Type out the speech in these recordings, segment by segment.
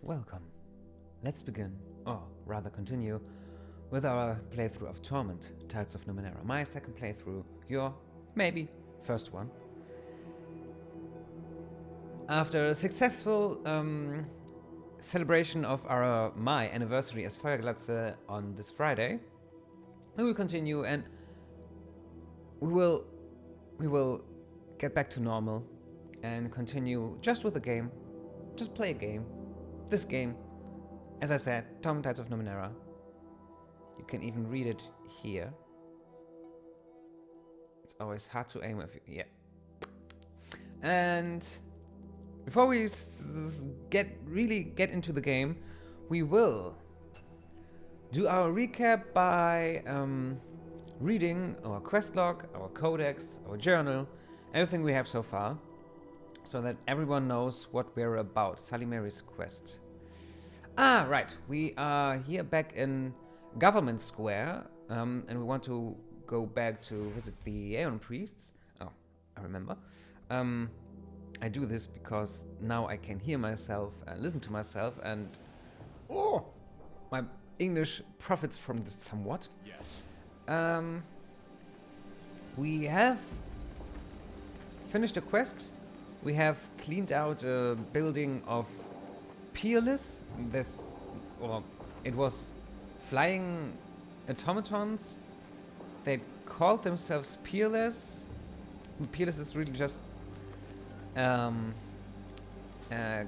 Welcome. Let's begin, or rather continue, with our playthrough of Torment, Tides of Numenera. My second playthrough, your, maybe, first one. After a successful celebration of my anniversary as Feuerglatze on this Friday, we will continue and we will get back to normal and continue just with the game. Just play a game. This game, as I said, Torment Tides of Numenera. You can even read it here. It's always hard to aim if you... yeah. And before we really get into the game, we will do our recap by reading our quest log, our codex, our journal, everything we have so far, so that everyone knows what we're about. Salimary's quest. Right. We are here back in Government Square, and we want to go back to visit the Aeon Priests. Oh, I remember. I do this because now I can hear myself and listen to myself, and my English profits from this somewhat. Yes. We have finished a quest. We have cleaned out a building of Peerless. It was flying automatons. They called themselves Peerless. Peerless is really just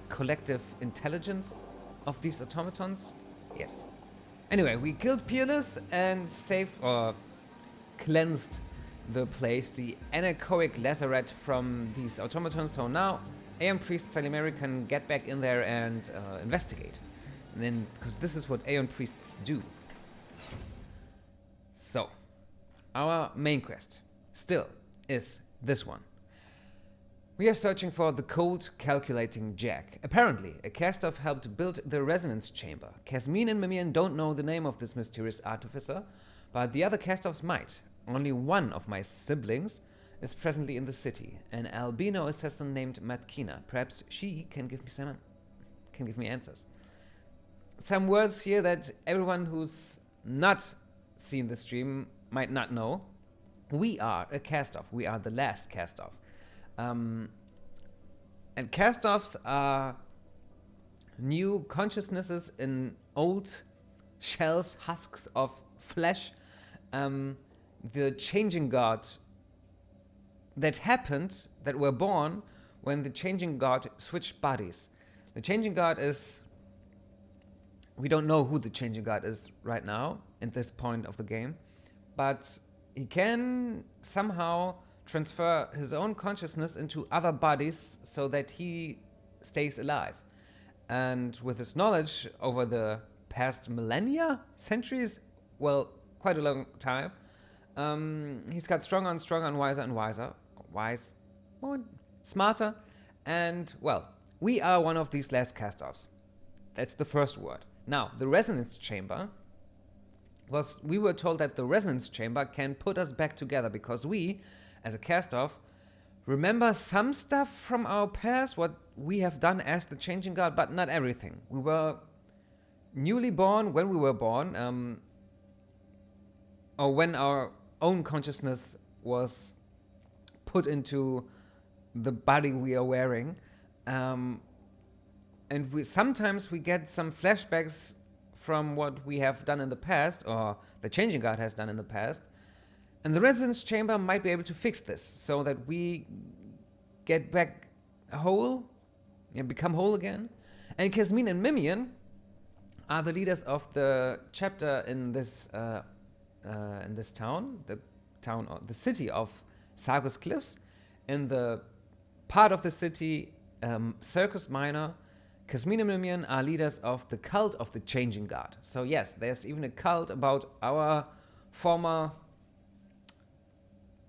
collective intelligence of these automatons. Yes. Anyway, we killed Peerless and saved or cleansed the place, the Anechoic Lazaret, from these automatons. So now Aeon Priest Salimari can get back in there and investigate. And then, because this is what Aeon Priests do. So, our main quest still is this one. We are searching for the cold calculating jack. Apparently, a cast-off helped build the resonance chamber. Kasmin and Mimian don't know the name of this mysterious artificer, but the other cast-offs might. Only one of my siblings is presently in the city, an albino assassin named Matkina. Perhaps she can give me answers. Some words here that everyone who's not seen the stream might not know. We are a cast-off. We are the last cast-off. And cast-offs are new consciousnesses in old shells, husks of flesh. The changing god that happened, that were born when the changing god switched bodies. The changing god is... we don't know who the changing god is right now, at this point of the game, but he can somehow transfer his own consciousness into other bodies so that he stays alive. And with his knowledge over the past millennia, centuries, well, quite a long time, he's got stronger and stronger and wiser. Wise, more smarter. And, well, we are one of these last cast-offs. That's the first word. Now, the resonance chamber we were told that the resonance chamber can put us back together because we, as a cast-off, remember some stuff from our past, what we have done as the changing guard, but not everything. We were newly born when we were born, or when our own consciousness was put into the body we are wearing. And sometimes we get some flashbacks from what we have done in the past, or the changing guard has done in the past. And the resonance chamber might be able to fix this, so that we get back whole and become whole again. And Kasmin and Mimian are the leaders of the chapter in this town, or the city of Circus Cliffs. In the part of the city, Circus Minor, Kasmin and Mimian are leaders of the cult of the Changing God. So yes, there's even a cult about our former,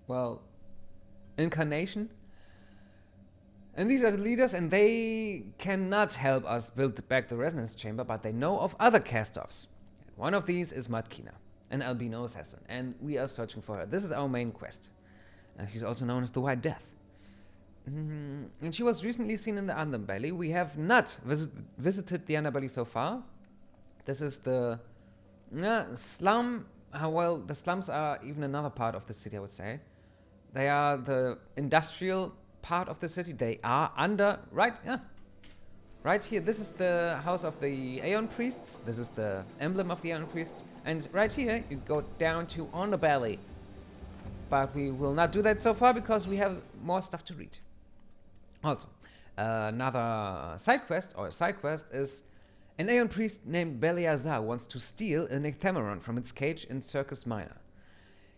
well, incarnation. And these are the leaders, and they cannot help us build back the resonance chamber, but they know of other cast-offs. One of these is Matkina, an albino assassin, and we are searching for her. This is our main quest. She's also known as the White Death. And she was recently seen in the Underbelly. We have not visited the Underbelly so far. This is the slum. Well, the slums are even another part of the city, I would say. They are the industrial part of the city. They are under, right here. This is the house of the Aeon Priests. This is the emblem of the Aeon Priests. And right here, you go down to Underbelly. But we will not do that so far because we have more stuff to read. Also, another side quest is an Aeon priest named Beleazar wants to steal an ephemeron from its cage in Circus Minor.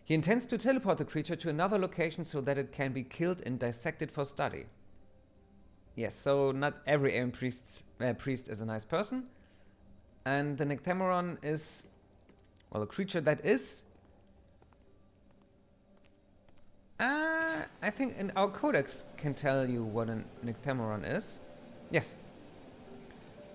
He intends to teleport the creature to another location so that it can be killed and dissected for study. Yes, so not every Aeon priest is a nice person. And the ephemeron is, well, a creature that is... I think in our Codex can tell you what an ephemeron is. Yes.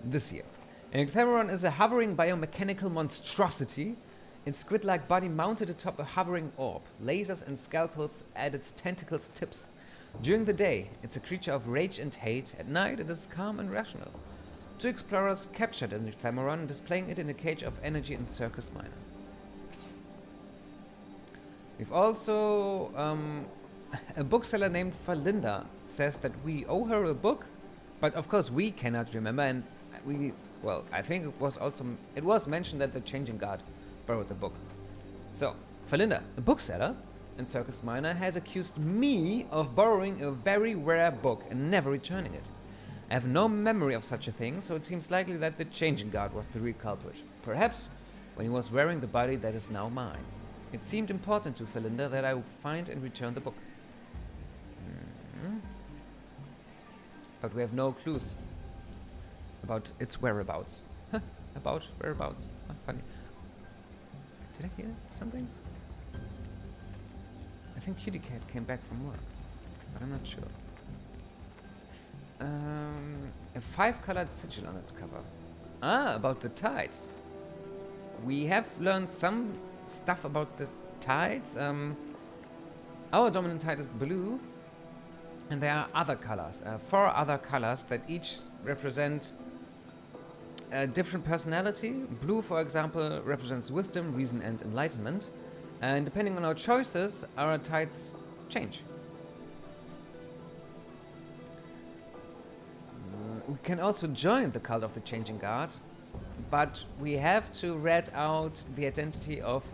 This here. An ephemeron is a hovering biomechanical monstrosity. Its squid-like body mounted atop a hovering orb. Lasers and scalpels at its tentacles tips. During the day, it's a creature of rage and hate. At night, it is calm and rational. 2 explorers captured an ephemeron, displaying it in a cage of energy in Circus Minor. We've also... a bookseller named Falinda says that we owe her a book, but of course we cannot remember, and we... Well, I think it was mentioned that the Changing Guard borrowed the book. So, Falinda, a bookseller in Circus Minor, has accused me of borrowing a very rare book and never returning it. I have no memory of such a thing, so it seems likely that the Changing Guard was the real culprit. Perhaps when he was wearing the body that is now mine. It seemed important to Falinda that I would find and return the book. But we have no clues about its whereabouts. About whereabouts. Funny. Did I hear something? I think Cutie Cat came back from work, but I'm not sure. A 5-colored sigil on its cover. About the tides. We have learned some stuff about the tides. Our dominant tide is blue, and there are other colors. 4 other colors that each represent a different personality. Blue, for example, represents wisdom, reason, and enlightenment. And depending on our choices, our tides change. We can also join the cult of the Changing Guard, but we have to read out the identity of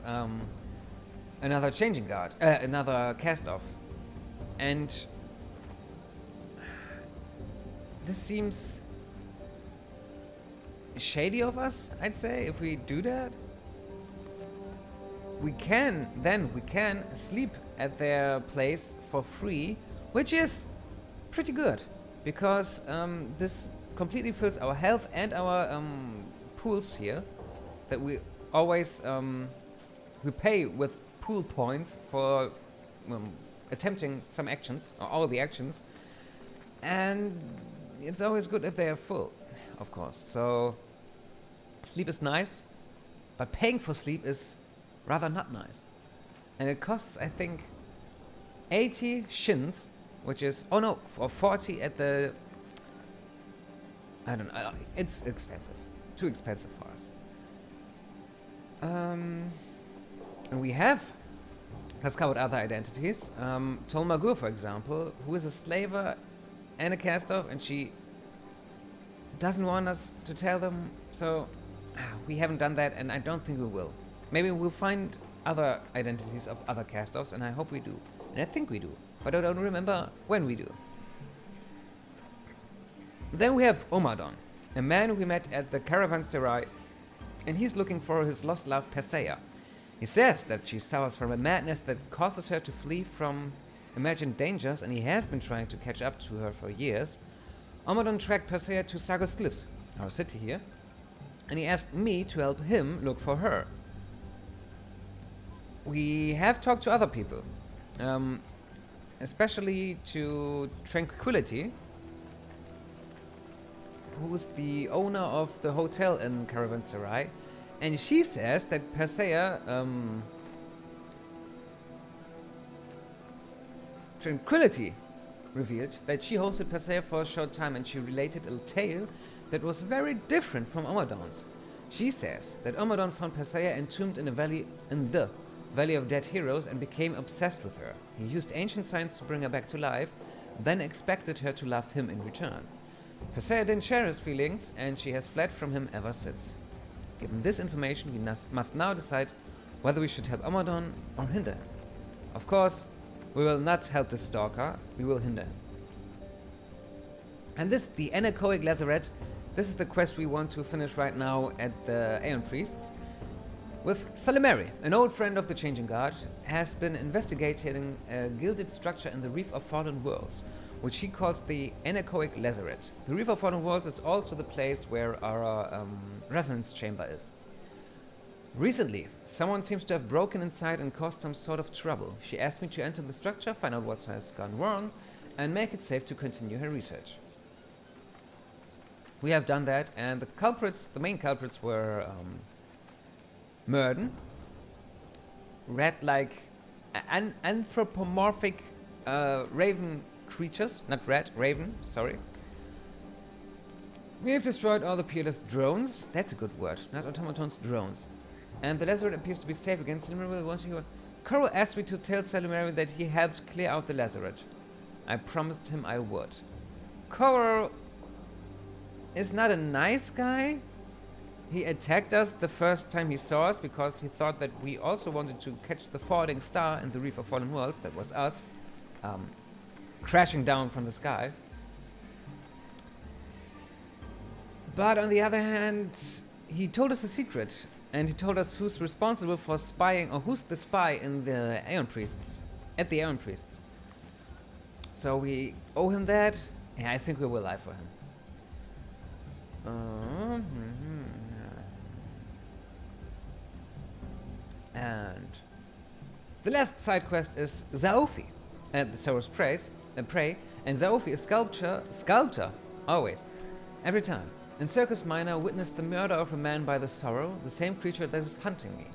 another Changing Guard, another cast-off. And this seems shady of us, I'd say, if we do that. We can sleep at their place for free, which is pretty good, because this completely fills our health and our pools here, that we always we pay with pool points for attempting some actions, or all the actions, and it's always good if they are full, of course. So sleep is nice, but paying for sleep is rather not nice. And it costs, I think, 80 shins, which is, oh no, for 40 at the, I don't know, it's expensive. Too expensive for us. And we have discovered other identities. Tolmagur, for example, who is a slaver and a cast-off, and she doesn't want us to tell them, so we haven't done that, and I don't think we will. Maybe we'll find other identities of other cast-offs, and I hope we do. And I think we do, but I don't remember when we do. Then we have Automaton, a man we met at the caravanserai, and he's looking for his lost love, Persea. He says that she suffers from a madness that causes her to flee from imagined dangers, and he has been trying to catch up to her for years. Automaton tracked Persea to Circus Cliffs, our city here, and he asked me to help him look for her. We have talked to other people, especially to Tranquility, who's the owner of the hotel in Caravanserai, and she says that Persea, Tranquility revealed that she hosted Persea for a short time, and she related a tale that was very different from Omadon's. She says that Omadon found Persea entombed in the Valley of Dead Heroes and became obsessed with her. He used ancient science to bring her back to life, then expected her to love him in return. Persea didn't share his feelings, and she has fled from him ever since. Given this information, we must now decide whether we should help Omadon or hinder him. Of course, we will not help the stalker, we will hinder him. And this, the Anechoic Lazaret, this is the quest we want to finish right now at the Aeon Priests. With Salimeri, an old friend of the Changing Guard, has been investigating a gilded structure in the Reef of Fallen Worlds, which he calls the Anechoic Lazaret. The Reef of Fallen Worlds is also the place where our resonance chamber is. Recently, someone seems to have broken inside and caused some sort of trouble. She asked me to enter the structure, find out what has gone wrong, and make it safe to continue her research. We have done that, and the main culprits were Murden, rat-like, anthropomorphic raven creatures, not rat, raven, sorry. We have destroyed all the peerless drones, that's a good word, not automatons, drones. And the Lazaret appears to be safe again. Salimeri will want to. Koro asked me to tell Salimeri that he helped clear out the Lazaret. I promised him I would. Koro is not a nice guy. He attacked us the first time he saw us because he thought that we also wanted to catch the falling star in the Reef of Fallen Worlds. That was us crashing down from the sky. But on the other hand, he told us a secret, and he told us who's responsible for spying, or who's the spy in the Aeon Priests, at the Aeon Priests. So we owe him that. Yeah, I think we will lie for him. And the last side quest is Zaofi at the Sorrow's Prey, and Zaofi is sculptor, always, every time. In Circus Minor, witnessed the murder of a man by the Sorrow, the same creature that is hunting me.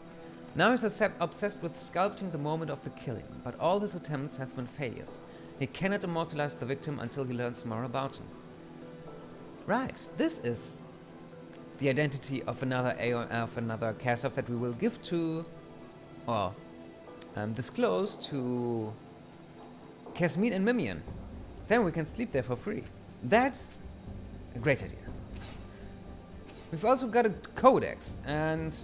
Now he's obsessed with sculpting the moment of the killing, but all his attempts have been failures. He cannot immortalize the victim until he learns more about him. Right, this is the identity of another cast-off that we will give to, or disclose to Casmine and Mimian. Then we can sleep there for free. That's a great idea. We've also got a Codex, and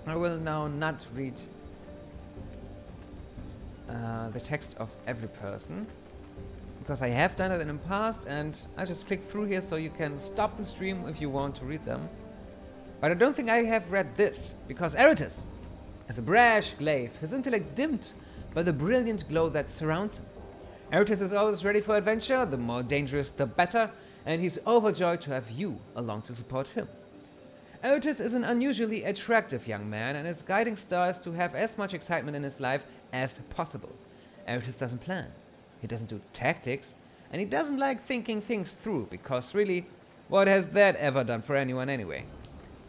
I will now not read the text of every person, because I have done it in the past, and I just click through here so you can stop the stream if you want to read them. But I don't think I have read this, because Eritis is a brash glaive, his intellect dimmed by the brilliant glow that surrounds him. Eritis is always ready for adventure, the more dangerous the better, and he's overjoyed to have you along to support him. Eritis is an unusually attractive young man, and his guiding star is to have as much excitement in his life as possible. Eritis doesn't plan, he doesn't do tactics, and he doesn't like thinking things through, because really, what has that ever done for anyone anyway?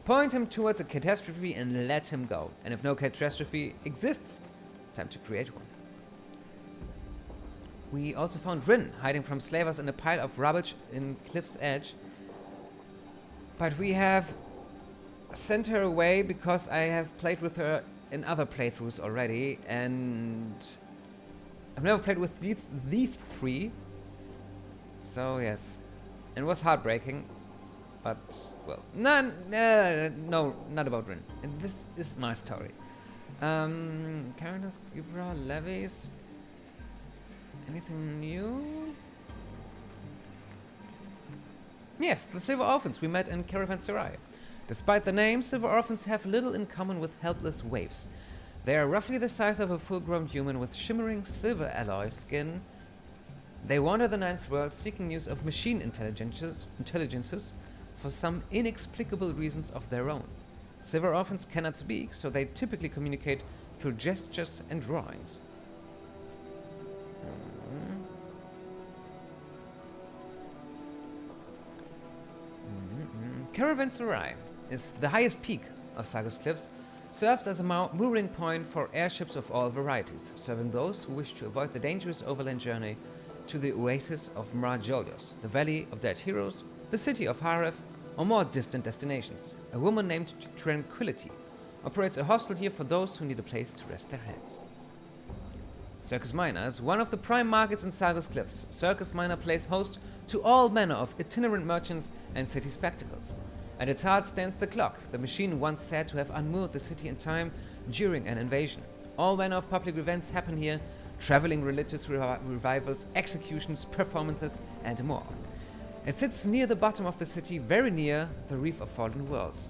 Point him towards a catastrophe and let him go, and if no catastrophe exists, time to create one. We also found Rin hiding from slavers in a pile of rubbish in Cliff's Edge. But we have sent her away because I have played with her in other playthroughs already, and I've never played with these three. So yes, it was heartbreaking, but well, no, not about Rin. And this is my story. Characters, Ibra, Levies. Anything new? Yes, the Silver Orphans we met in Caravanserai. Despite the name, Silver Orphans have little in common with helpless waifs. They are roughly the size of a full-grown human with shimmering silver alloy skin. They wander the Ninth World seeking news of machine intelligences for some inexplicable reasons of their own. Silver Orphans cannot speak, so they typically communicate through gestures and drawings. Caravanserai is the highest peak of Circus Cliffs, serves as a mooring point for airships of all varieties, serving those who wish to avoid the dangerous overland journey to the oasis of Marjolios, the Valley of Dead Heroes, the city of Haref, or more distant destinations. A woman named Tranquility operates a hostel here for those who need a place to rest their heads. Circus Minor is one of the prime markets in Sargus Cliffs. Circus Minor plays host to all manner of itinerant merchants and city spectacles. At its heart stands the clock, the machine once said to have unmoored the city in time during an invasion. All manner of public events happen here, traveling religious revivals, executions, performances, and more. It sits near the bottom of the city, very near the Reef of Fallen Worlds.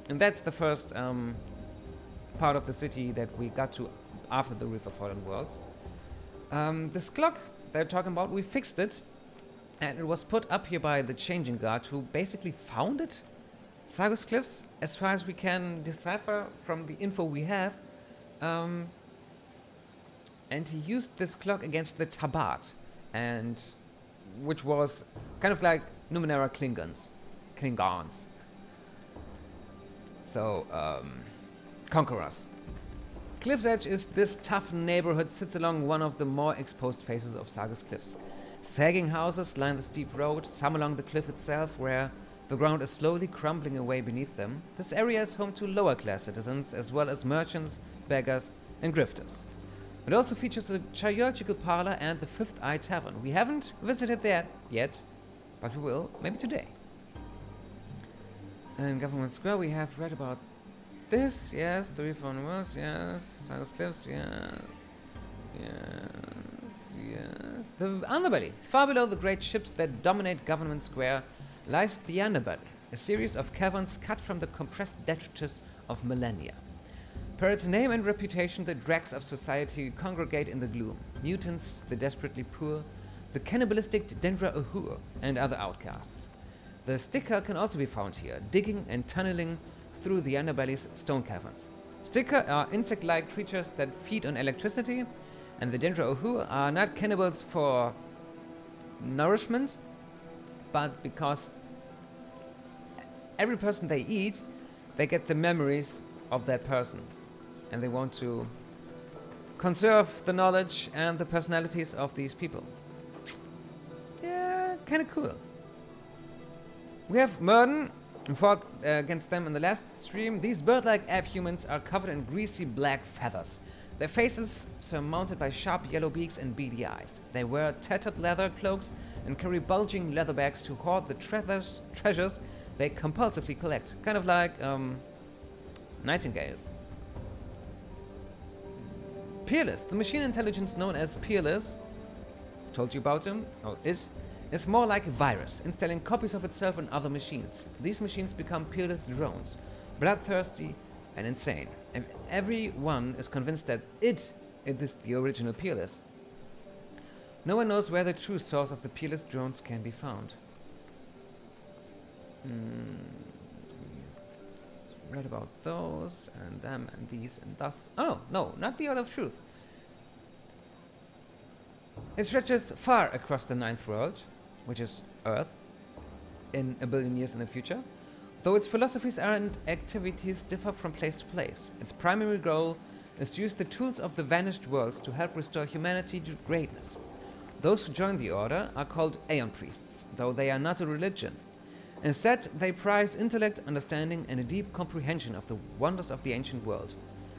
And that's the first part of the city that we got to after the Reef of Fallen Worlds. This clock they're talking about, we fixed it, and it was put up here by the Changing Guard, who basically founded Sargus Cliffs, as far as we can decipher from the info we have. And he used this clock against the Tabat, and which was kind of like Numenera Klingons. So, conquerors. Cliff's Edge is this tough neighborhood, sits along one of the more exposed faces of Sargus Cliffs. Sagging houses line the steep road, some along the cliff itself, where the ground is slowly crumbling away beneath them. This area is home to lower-class citizens, as well as merchants, beggars, and grifters. It also features a chirurgical parlor and the Fifth Eye Tavern. We haven't visited that yet, but we will, maybe today. In Government Square, we have read about this, yes, the Reef on Worlds, yes, Sargus Cliffs, yes, yes. The Underbelly. Far below the great ships that dominate Government Square lies the Underbelly, a series of caverns cut from the compressed detritus of millennia. Per its name and reputation, the dregs of society congregate in the gloom. Mutants, the desperately poor, the cannibalistic Dendra Uhur, and other outcasts. The Sticker can also be found here, digging and tunneling through the Underbelly's stone caverns. Sticker are insect-like creatures that feed on electricity, and the Dendra Uhur are not cannibals for nourishment, but because every person they eat, they get the memories of that person. And they want to conserve the knowledge and the personalities of these people. Yeah, kind of cool. We have Murden, who fought against them in the last stream. These bird-like ab-humans are covered in greasy black feathers. Their faces surmounted by sharp yellow beaks and beady eyes. They wear tattered leather cloaks and carry bulging leather bags to hoard the treasures they compulsively collect. Kind of like nightingales. Peerless, the machine intelligence known as Peerless, told you about him, or is more like a virus, installing copies of itself on other machines. These machines become Peerless drones, bloodthirsty and insane. And everyone is convinced that it is the original Peerless. No one knows where the true source of the Peerless drones can be found. Read about those and them and these and thus. Oh, no, not the Order of Truth. It stretches far across the Ninth World, which is Earth, in a billion years in the future, though its philosophies and activities differ from place to place. Its primary goal is to use the tools of the vanished worlds to help restore humanity to greatness. Those who join the Order are called Aeon Priests, though they are not a religion. Instead, they prize intellect, understanding, and a deep comprehension of the wonders of the ancient world.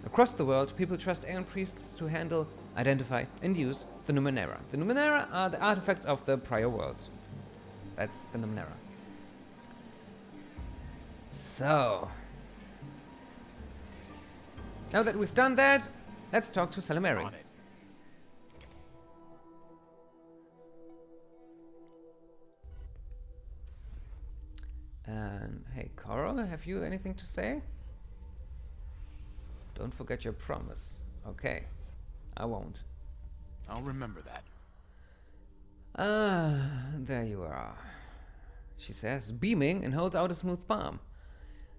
Across the world, people trust Aeon Priests to handle, identify, and use the Numenera. The Numenera are the artifacts of the prior worlds. That's the Numenera. So, now that we've done that, let's talk to Salamari. And hey, Coral, have you anything to say? Don't forget your promise. Okay, I won't. I'll remember that. There you are, she says, beaming, and holds out a smooth palm.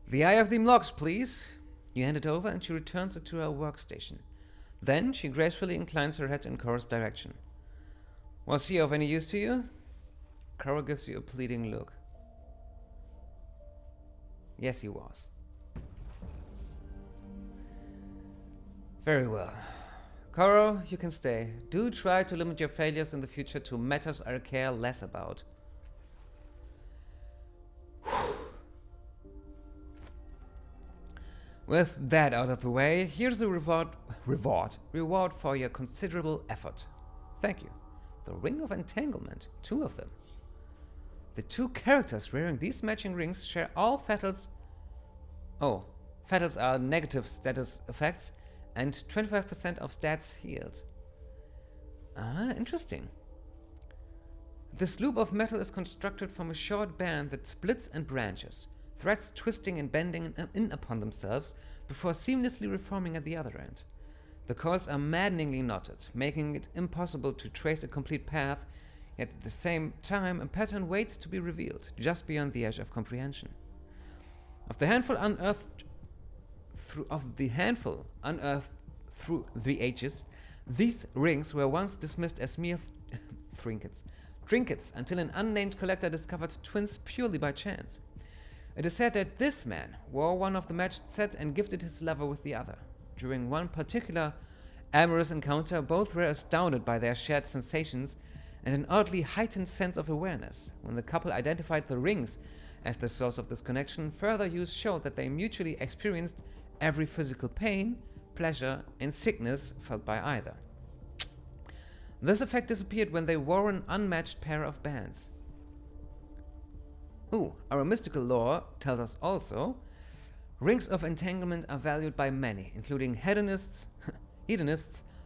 The Eye of the Mlox, please. You hand it over, and she returns it to her workstation. Then she gracefully inclines her head in Coral's direction. Was he of any use to you? Coral gives you a pleading look. Yes, he was. Very well. Koro, you can stay. Do try to limit your failures in the future to matters I care less about. With that out of the way, here's the reward for your considerable effort. Thank you. The Ring of Entanglement, 2 of them. The 2 characters wearing these matching rings share all Fatal's... Oh, Fatals are negative status effects and 25% of stats healed. Ah, interesting. This loop of metal is constructed from a short band that splits and branches, threads twisting and bending in upon themselves before seamlessly reforming at the other end. The coils are maddeningly knotted, making it impossible to trace a complete path, yet at the same time a pattern waits to be revealed, just beyond the edge of comprehension. Of the handful unearthed through the ages, these rings were once dismissed as mere trinkets until an unnamed collector discovered twins purely by chance. It is said that this man wore one of the matched set and gifted his lover with the other. During one particular amorous encounter, both were astounded by their shared sensations and an oddly heightened sense of awareness. When the couple identified the rings as the source of this connection, further use showed that they mutually experienced every physical pain, pleasure, and sickness felt by either. This effect disappeared when they wore an unmatched pair of bands. Our mystical lore tells us also, rings of entanglement are valued by many, including hedonists,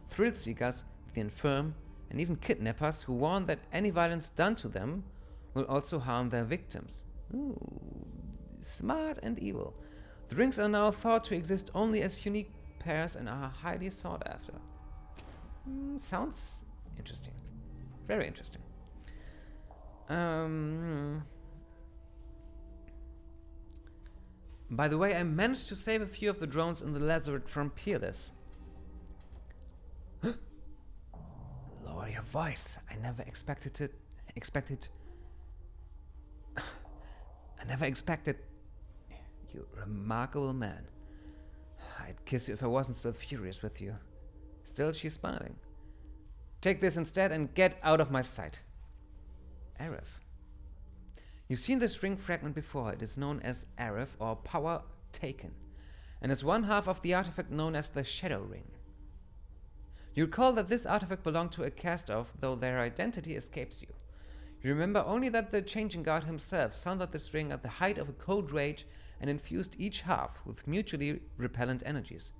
thrill-seekers, the infirm, and even kidnappers who warn that any violence done to them will also harm their victims. Smart and evil. The rings are now thought to exist only as unique pairs and are highly sought after. Sounds interesting. Very interesting. By the way, I managed to save a few of the drones in the Lazaret from Peerless. Lower your voice. I never expected. You remarkable man. I'd kiss you if I wasn't so furious with you. Still, she's smiling. Take this instead and get out of my sight. Arif. You've seen this ring fragment before. It is known as Arif, or Power Taken, and is one half of the artifact known as the Shadow Ring. You recall that this artifact belonged to a cast-off, though their identity escapes you. You remember only that the Changing Guard himself sounded this ring at the height of a cold rage and infused each half with mutually repellent energies.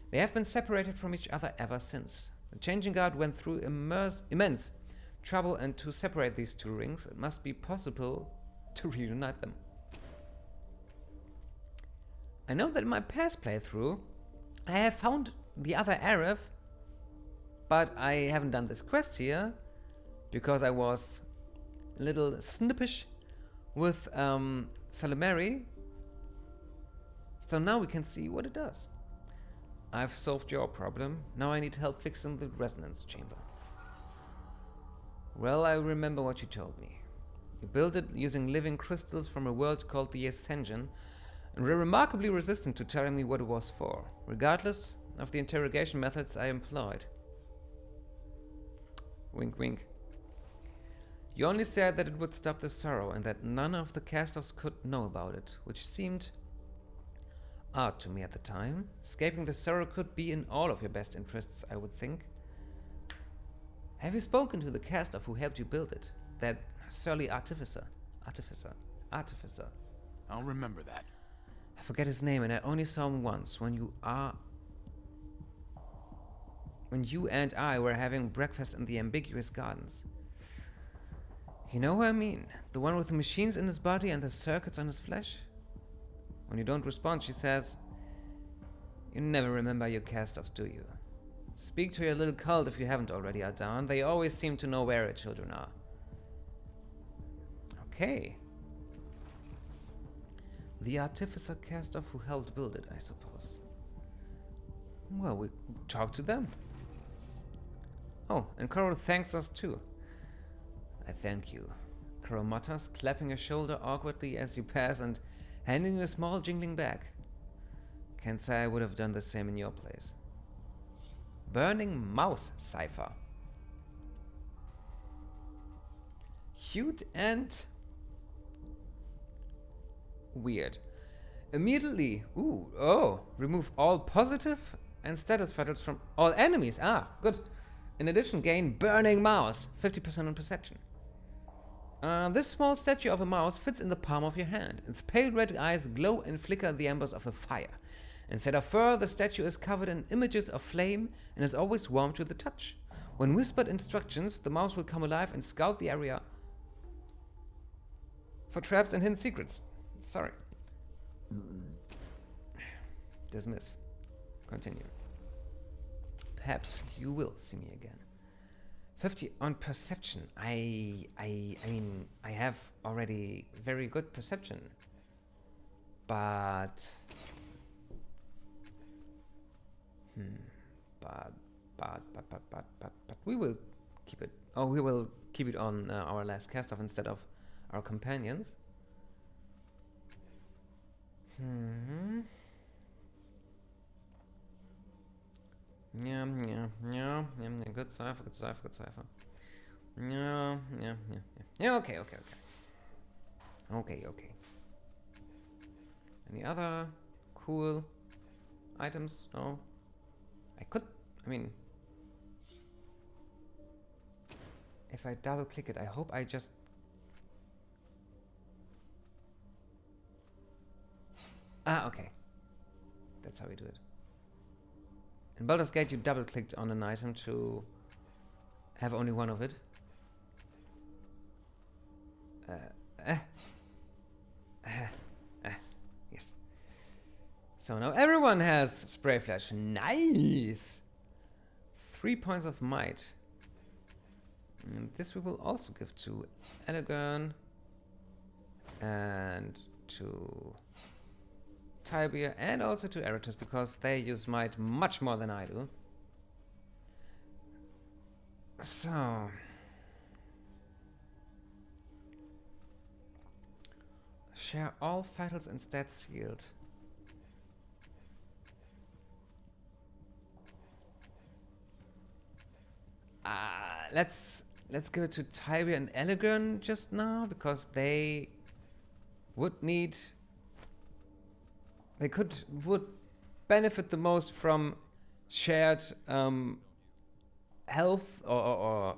They have been separated from each other ever since. The Changing Guard went through immense trouble, and to separate these 2 rings, it must be possible to reunite them. I know that in my past playthrough, I have found the other Arif, but I haven't done this quest here because I was a little snippish with Salamari. So now we can see what it does. I've solved your problem. Now I need help fixing the resonance chamber. Well, I remember what you told me. You built it using living crystals from a world called the Ascension, and were remarkably resistant to telling me what it was for, regardless of the interrogation methods I employed. Wink, wink. You only said that it would stop the sorrow, and that none of the cast-offs could know about it, which seemed odd to me at the time. Escaping the sorrow could be in all of your best interests, I would think. Have you spoken to the cast-off who helped you build it? That surly artificer. I'll remember that. I forget his name, and I only saw him once when you and I were having breakfast in the ambiguous gardens. You know who I mean? The one with the machines in his body and the circuits on his flesh? When you don't respond, she says, "You never remember your cast-offs, do you? Speak to your little cult if you haven't already, Ardan. They always seem to know where your children are." Okay. The artificer cast-off who helped build it, I suppose. Well, we talk to them. Oh, and Coral thanks us too. I thank you. Coral mutters, clapping her shoulder awkwardly as you pass and handing you a small jingling bag. Can't say I would have done the same in your place. Burning Mouse Cipher. Cute and weird. Immediately, remove all positive and status fetters from all enemies. Ah, good. In addition, gain Burning Mouse, 50% on perception. This small statue of a mouse fits in the palm of your hand. Its pale red eyes glow and flicker the embers of a fire. Instead of fur, the statue is covered in images of flame and is always warm to the touch. When whispered instructions, the mouse will come alive and scout the area for traps and hidden secrets. Sorry. Dismiss. Continue. Perhaps you will see me again. 50 on perception. I mean, I have already very good perception. But we will keep it. Oh, we will keep it on our last cast off instead of our companions. Yeah, good cipher. Yeah, okay. Any other cool items? No. If I double click it, I hope I just... okay. That's how we do it. In Baldur's Gate, you double-clicked on an item to have only one of it. Yes. So now everyone has Spray Flash. Nice! 3 points of might. And this we will also give to Elegern and to Tibia and also to Eratus, because they use might much more than I do. So share all vitals and stats healed. Let's give it to Tibia and Elegern just now, because they would need... They would benefit the most from shared health or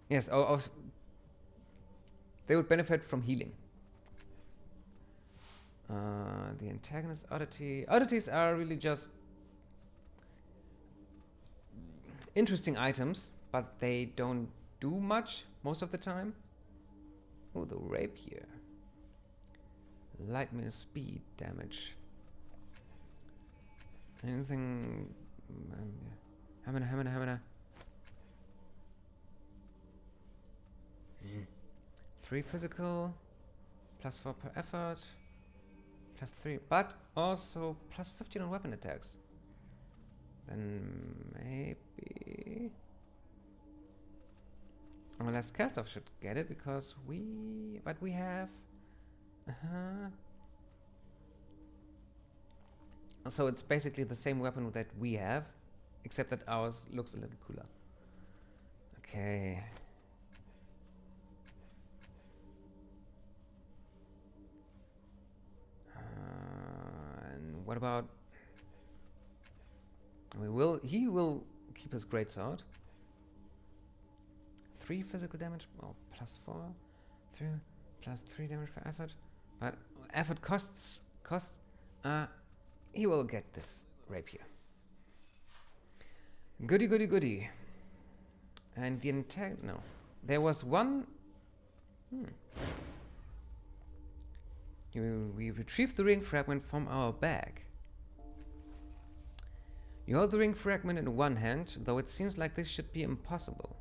yes, they would benefit from healing. The antagonist oddity. Oddities are really just interesting items, but they don't do much most of the time. Oh, the rapier. Lightning speed damage. Anything... Hammer. 3 physical, +4 per effort, +3, but also +15 on weapon attacks. Then maybe... Our last cast off should get it, because we have... So it's basically the same weapon that we have, except that ours looks a little cooler. Okay. And what about... He will keep his greatsword. 3 physical damage, +4, 3 +3 damage per effort. But effort costs. He will get this rapier. Goody. And the no, there was one. We retrieved the ring fragment from our bag. You hold the ring fragment in one hand, though it seems like this should be impossible.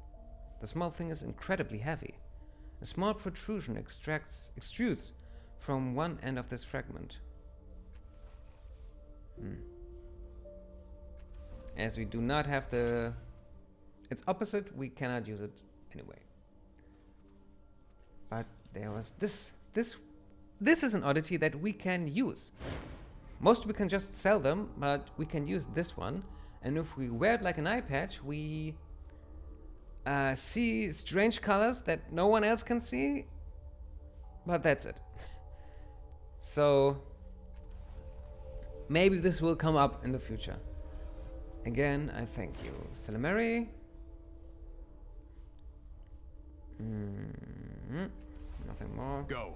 The small thing is incredibly heavy. A small protrusion extrudes from one end of this fragment. As we do not have its opposite, we cannot use it anyway. But there was this is an oddity that we can use. Most we can just sell them, but we can use this one. And if we wear it like an eye patch, we see strange colors that no one else can see. But that's it. So maybe this will come up in the future. Again, I thank you. Salamari. Nothing more. Go.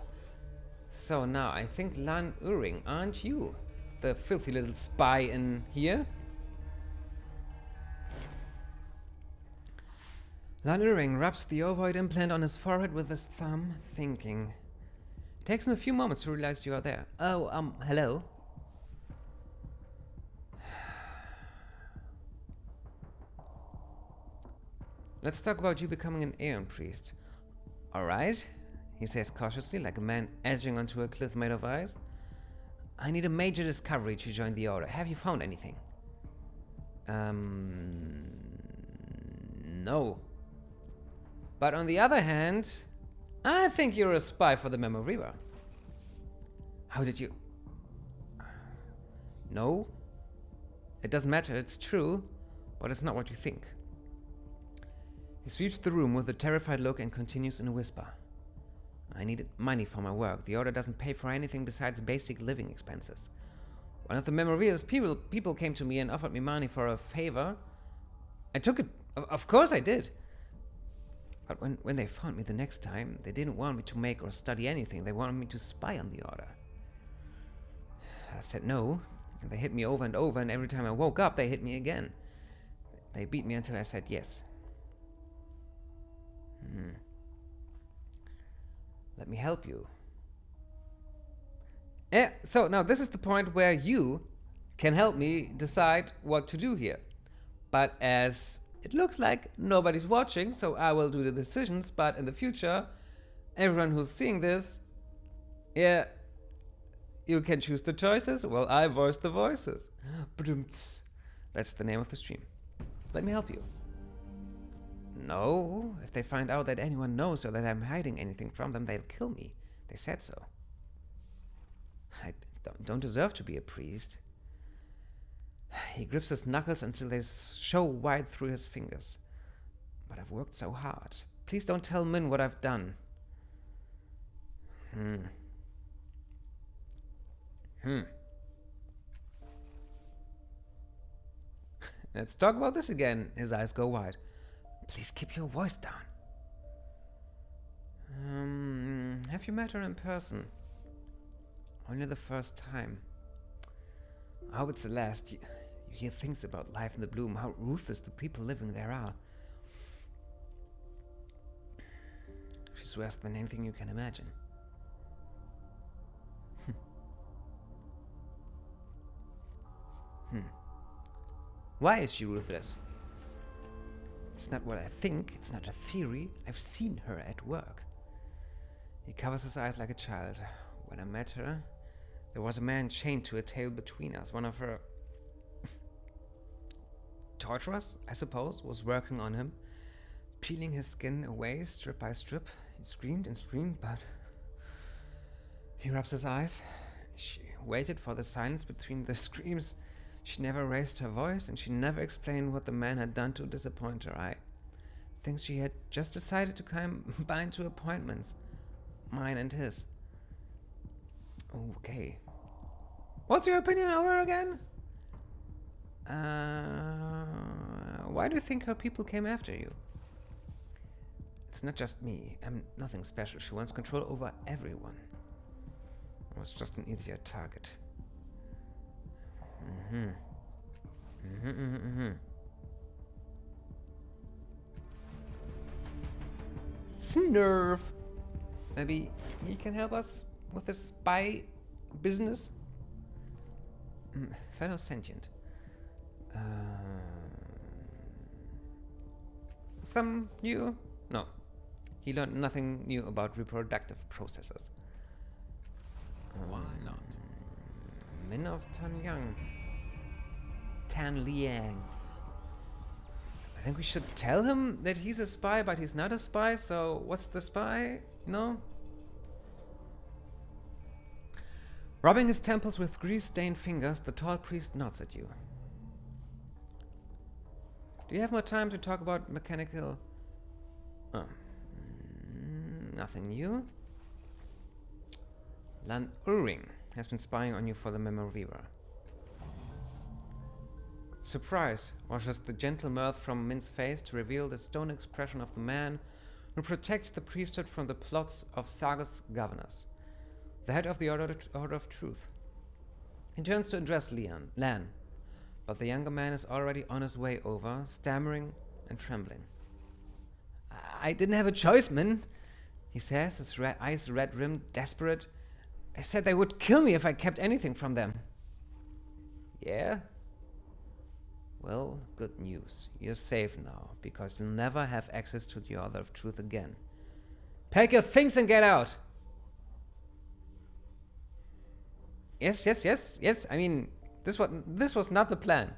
So now I think Lan Uring, aren't you the filthy little spy in here? Lan Uring rubs the ovoid implant on his forehead with his thumb, thinking. It takes him a few moments to realize you are there. Oh, hello. Let's talk about you becoming an Aeon priest. Alright, he says cautiously, like a man edging onto a cliff made of ice. I need a major discovery to join the order. Have you found anything? No. But on the other hand, I think you're a spy for the Memo Reaver. How did you... No. It doesn't matter, it's true, but it's not what you think. He sweeps the room with a terrified look and continues in a whisper. I needed money for my work. The order doesn't pay for anything besides basic living expenses. One of the Memoria's people came to me and offered me money for a favor. I took it. Of course I did. But when they found me the next time, they didn't want me to make or study anything. They wanted me to spy on the order. I said no, and they hit me over and over, and every time I woke up, they hit me again. They beat me until I said yes. Let me help you. So now this is the point where you can help me decide what to do here. But as it looks like nobody's watching, so I will do the decisions, but in the future, everyone who's seeing this, yeah, you can choose the choices. Well, I voice the voices. That's the name of the stream. Let me help you. No, if they find out that anyone knows or that I'm hiding anything from them, they'll kill me. They said so. I don't deserve to be a priest. He grips his knuckles until they show wide through his fingers. But I've worked so hard. Please don't tell Min what I've done. Let's talk about this again. His eyes go wide. Please keep your voice down. Have you met her in person? Only the first time. I hope it's the last. You hear things about life in the Bloom, how ruthless the people living there are. She's worse than anything you can imagine. Why is she ruthless? It's not what I think, it's not a theory. I've seen her at work. He covers his eyes like a child. When I met her, there was a man chained to a table between us. One of her torturers, I suppose, was working on him, peeling his skin away strip by strip. He screamed and screamed, but he rubs his eyes. She waited for the silence between the screams. She never raised her voice, and she never explained what the man had done to disappoint her. I think she had just decided to combine two appointments, mine and his. Okay. What's your opinion of her again? Why do you think her people came after you? It's not just me. I'm nothing special. She wants control over everyone. I was just an easier target. Snurf! Maybe he can help us with the spy business? Fellow sentient. Some new? No. He learned nothing new about reproductive processes. Why not? Min of Tanyang. Tan Liang. I think we should tell him that he's a spy, but he's not a spy, so what's the spy? You know? Rubbing his temples with grease-stained fingers, the tall priest nods at you. Do you have more time to talk about mechanical... Oh. Nothing new. Lan Uring has been spying on you for the Memoreaver. Surprise washes the gentle mirth from Min's face to reveal the stone expression of the man who protects the priesthood from the plots of Sargus governors, the head of the Order of Truth. He turns to address Lan, but the younger man is already on his way over, stammering and trembling. I didn't have a choice, Min, he says, his eyes red-rimmed, desperate. They said they would kill me if I kept anything from them. Yeah? Well, good news. You're safe now, because you'll never have access to the Order of Truth again. Pack your things and get out! Yes. I mean, this was not the plan.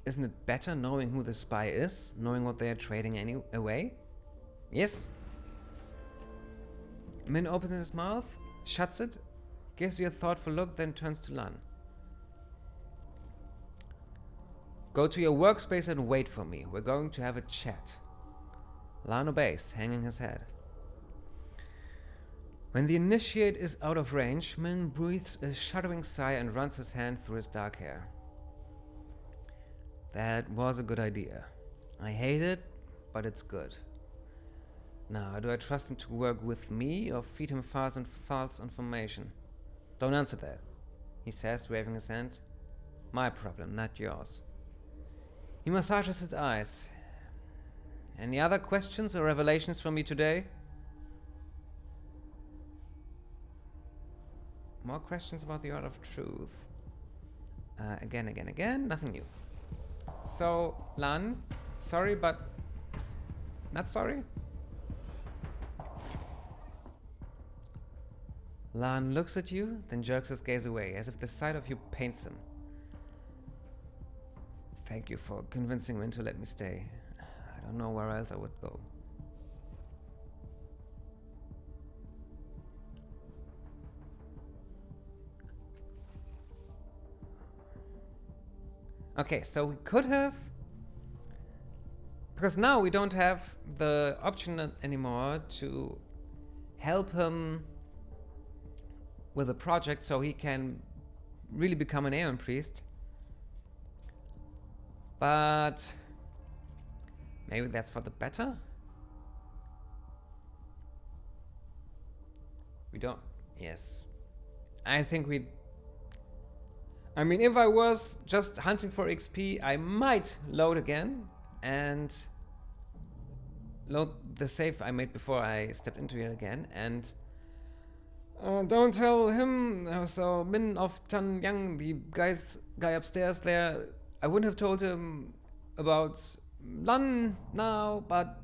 Isn't it better knowing who the spy is, knowing what they are trading away? Yes. Min opens his mouth, shuts it, gives you a thoughtful look, then turns to Lan. Go to your workspace and wait for me. We're going to have a chat. Lan obeys, hanging his head. When the initiate is out of range, Min breathes a shuddering sigh and runs his hand through his dark hair. That was a good idea. I hate it, but it's good. Now, do I trust him to work with me or feed him false information? Don't answer that, he says, waving his hand. My problem, not yours. He massages his eyes. Any other questions or revelations from me today? More questions about the Order of Truth. Again, nothing new. So, Lan, sorry, but not sorry? Lan looks at you, then jerks his gaze away, as if the sight of you pains him. Thank you for convincing Min to let me stay. I don't know where else I would go. Okay, so we could have... Because now we don't have the option anymore to help him with a project so he can really become an Aeon Priest. But maybe that's for the better? We don't... Yes. I think we... I mean, if I was just hunting for XP, I might load again and load the save I made before I stepped into it again. And don't tell him, so Min of Tan Yang, the guy upstairs there, I wouldn't have told him about Lan now, but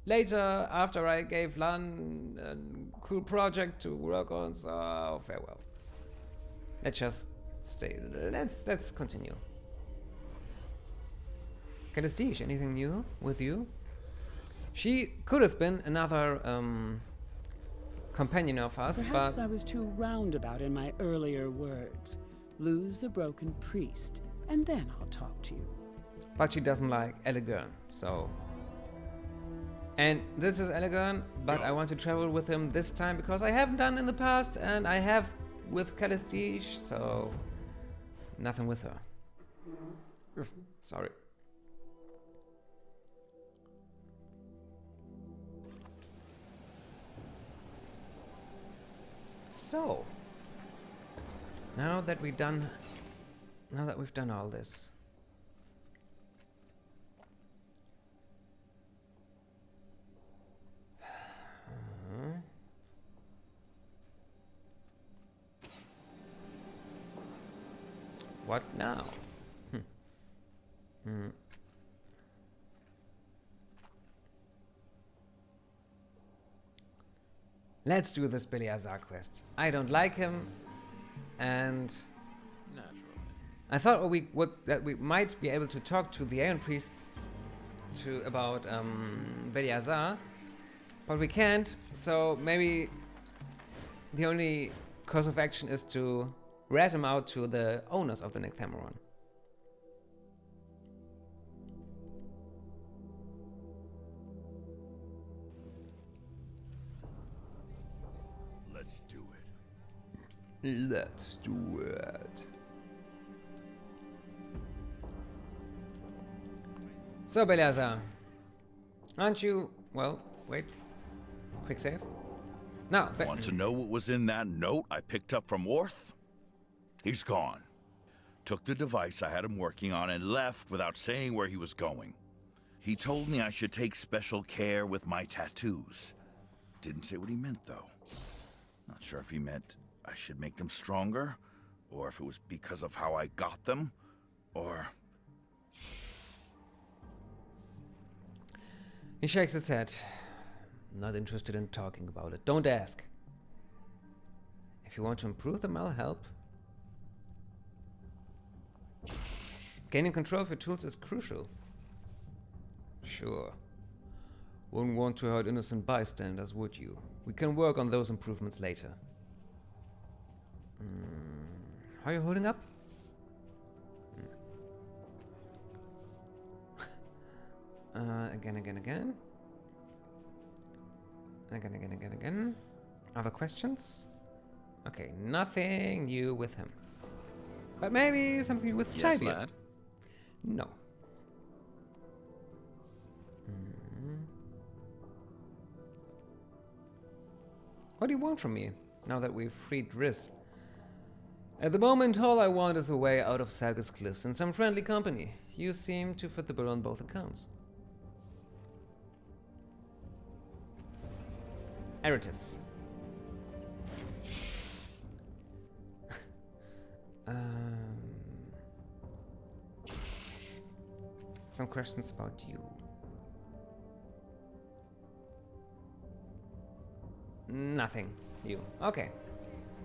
later, after I gave Lan a cool project to work on, so farewell. Let's just stay. Let's continue. Calestige, anything new with you? She could have been another companion of us, Perhaps but I was too roundabout in my earlier words. Lose the broken priest, and then I'll talk to you. But she doesn't like Elegern, so... And this is Elegern, but I want to travel with him this time because I haven't done in the past, and I have with Calestige, so... Nothing with her. Sorry. So... Now that we've done all this, what now? Let's do this Beleazar quest. I don't like him, and Naturally. I thought that we might be able to talk to the Aeon Priests about Beleazar, but we can't, so maybe the only course of action is to rat him out to the owners of the Nycthemeron. Let's do it. Let's do it. So, Beleazar, aren't you... Well, wait. Quick save. No, but... Want to know what was in that note I picked up from Orth? He's gone. Took the device I had him working on and left without saying where he was going. He told me I should take special care with my tattoos. Didn't say what he meant, though. Not sure if he meant I should make them stronger, or if it was because of how I got them, or... He shakes his head. Not interested in talking about it. Don't ask. If you want to improve them, I'll help. Gaining control of your tools is crucial. Sure. Wouldn't want to hurt innocent bystanders, would you? We can work on those improvements later. How are you holding up? Again. Again. Other questions? Okay, nothing new with him. But maybe something with Yes, Tibia. lad. No. What do you want from me, now that we've freed Riz? At the moment, all I want is a way out of Circus Cliffs and some friendly company. You seem to fit the bill on both accounts. Eritis. Some questions about you. Nothing. You. Okay.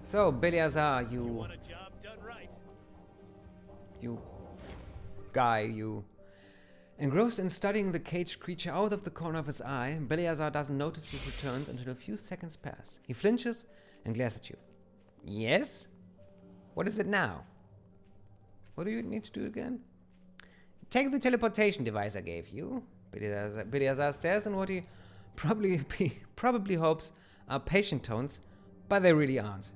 So, Beleazar, you Want a job done right? you guy, you. Engrossed in studying the caged creature out of the corner of his eye, Beleazar doesn't notice you've returned until a few seconds pass. He flinches and glares at you. Yes? What is it now? What do you need to do again? Take the teleportation device I gave you, Beleazar says, and what he probably hopes are patient tones, but they really aren't.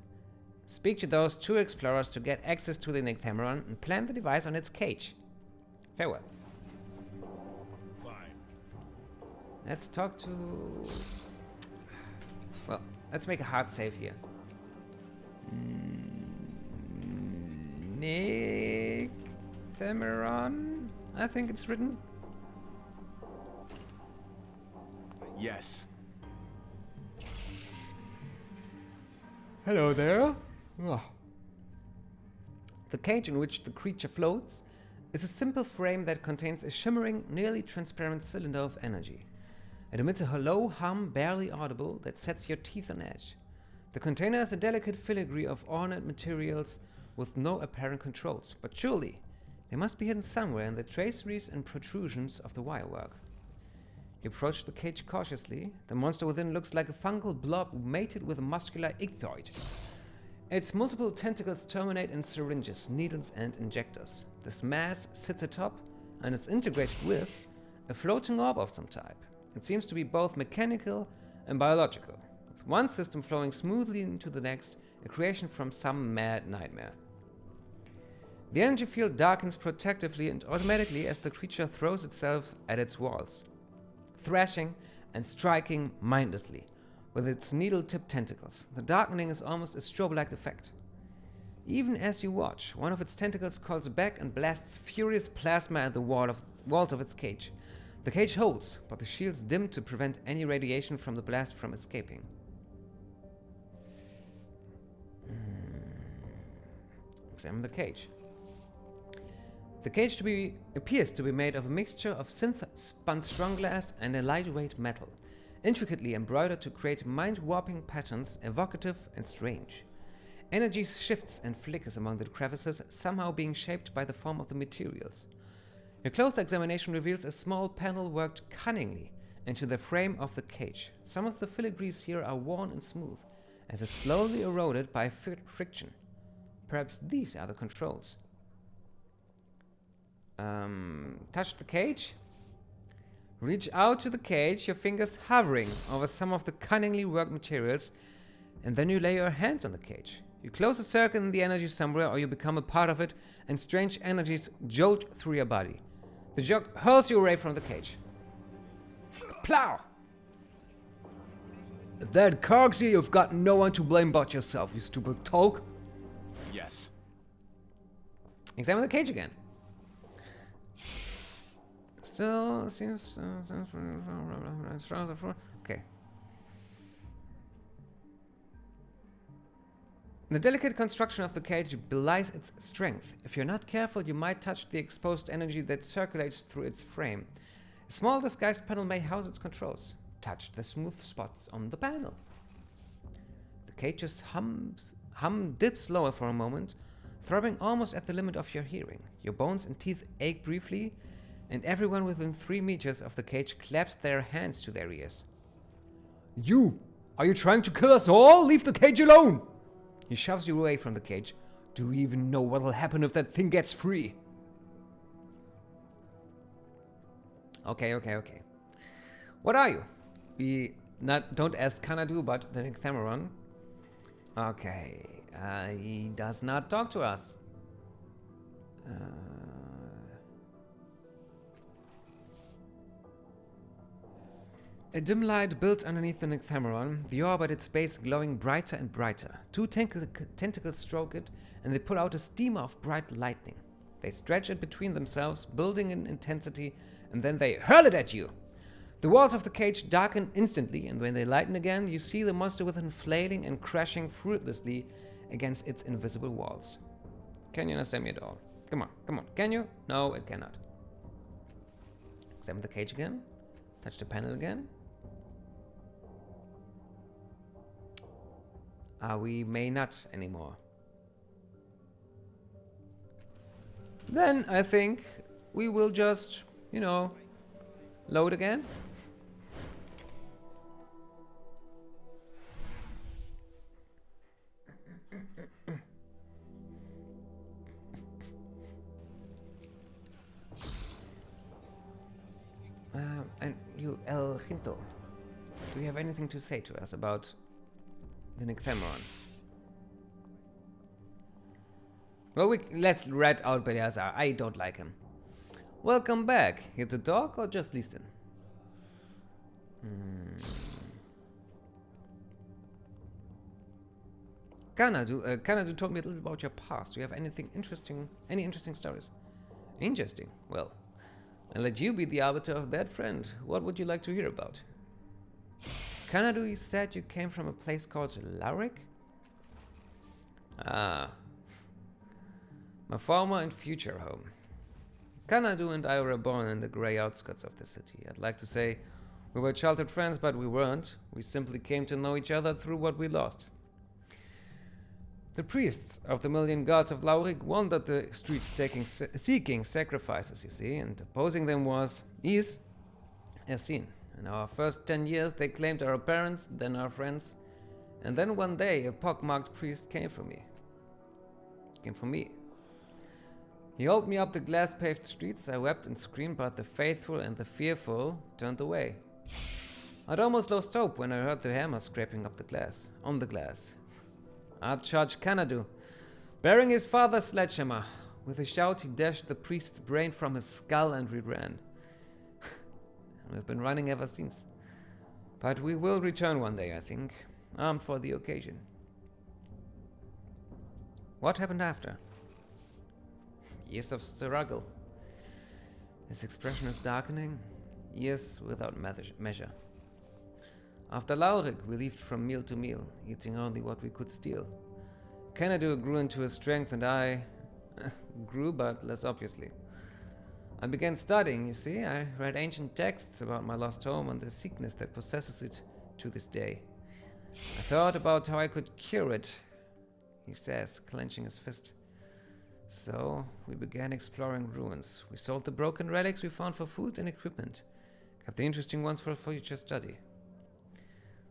Speak to those two explorers to get access to the Nycthemeron and plant the device on its cage. Farewell. Fine. Let's talk to... Well, let's make a hard save here. Nycthemeron? I think it's written. Yes. Hello there. Oh. The cage in which the creature floats is a simple frame that contains a shimmering, nearly transparent cylinder of energy. It emits a hollow hum barely audible that sets your teeth on edge. The container is a delicate filigree of ornate materials with no apparent controls, but surely they must be hidden somewhere in the traceries and protrusions of the wirework. You approach the cage cautiously. The monster within looks like a fungal blob mated with a muscular ichthoid. Its multiple tentacles terminate in syringes, needles, and injectors. This mass sits atop and is integrated with a floating orb of some type. It seems to be both mechanical and biological, with one system flowing smoothly into the next, a creation from some mad nightmare. The energy field darkens protectively and automatically as the creature throws itself at its walls, thrashing and striking mindlessly with its needle-tipped tentacles. The darkening is almost a strobe-like effect. Even as you watch, one of its tentacles calls back and blasts furious plasma at the walls of its cage. The cage holds, but the shields dim to prevent any radiation from the blast from escaping. Examine the cage. The cage appears to be made of a mixture of synth-spun strong glass and a lightweight metal, intricately embroidered to create mind-warping patterns, evocative and strange. Energy shifts and flickers among the crevices, somehow being shaped by the form of the materials. Your close examination reveals a small panel worked cunningly into the frame of the cage. Some of the filigrees here are worn and smooth, as if slowly eroded by friction. Perhaps these are the controls. Touch the cage. Reach out to the cage, your fingers hovering over some of the cunningly worked materials, and then you lay your hands on the cage. You close a circle in the energy somewhere, or you become a part of it, and strange energies jolt through your body. The jug hurls you away from the cage. Plow! If that cogs you, you've got no one to blame but yourself, you stupid toke. Yes. Examine the cage again. Still seems... Okay. The delicate construction of the cage belies its strength. If you're not careful, you might touch the exposed energy that circulates through its frame. A small disguised panel may house its controls. Touch the smooth spots on the panel. The cage's hum dips lower for a moment, throbbing almost at the limit of your hearing. Your bones and teeth ache briefly, and everyone within 3 meters of the cage claps their hands to their ears. You! Are you trying to kill us all? Leave the cage alone! He shoves you away from the cage. Do you even know what'll happen if that thing gets free? Okay. What are you? Don't ask Canadu, but the Nycthemeron. Okay. He does not talk to us. A dim light built underneath the Nycthemeron, the orb at its base glowing brighter and brighter. 2 tentacles stroke it, and they pull out a streamer of bright lightning. They stretch it between themselves, building in intensity, and then they hurl it at you. The walls of the cage darken instantly, and when they lighten again, you see the monster within flailing and crashing fruitlessly against its invisible walls. Can you understand me at all? Come on. Can you? No, it cannot. Examine the cage again. Touch the panel again. We may not anymore. Then I think we will just, load again. And you, El-Jinto, do you have anything to say to us about the Nycthemeron? Well, let's rat out Beleazar. I don't like him. Welcome back. Here to talk or just listen? Canadu told me a little about your past. Do you have any interesting stories? Interesting. Well, I'll let you be the arbiter of that, friend. What would you like to hear about? Canadu, you said you came from a place called Lazaret? Ah. My former and future home. Canadu and I were born in the grey outskirts of the city. I'd like to say we were childhood friends, but we weren't. We simply came to know each other through what we lost. The priests of the million gods of Lazaret wandered the streets seeking sacrifices, you see, and opposing them was ease, as seen. In our first 10 years, they claimed our parents, then our friends, and then one day a pockmarked priest came for me. He hauled me up the glass-paved streets. I wept and screamed, but the faithful and the fearful turned away. I'd almost lost hope when I heard the hammer scraping up on the glass. Up charged Canadu, bearing his father's sledgehammer. With a shout, he dashed the priest's brain from his skull and we ran. We've been running ever since. But we will return one day, I think, armed for the occasion. What happened after? Years of struggle. His expression is darkening. Years without measure. After Lazaret, we lived from meal to meal, eating only what we could steal. Canadu grew into his strength, and I grew, but less obviously. I began studying, you see. I read ancient texts about my lost home and the sickness that possesses it to this day. I thought about how I could cure it. he says, clenching his fist. So, we began exploring ruins. We sold the broken relics we found for food and equipment. Kept the interesting ones for future study.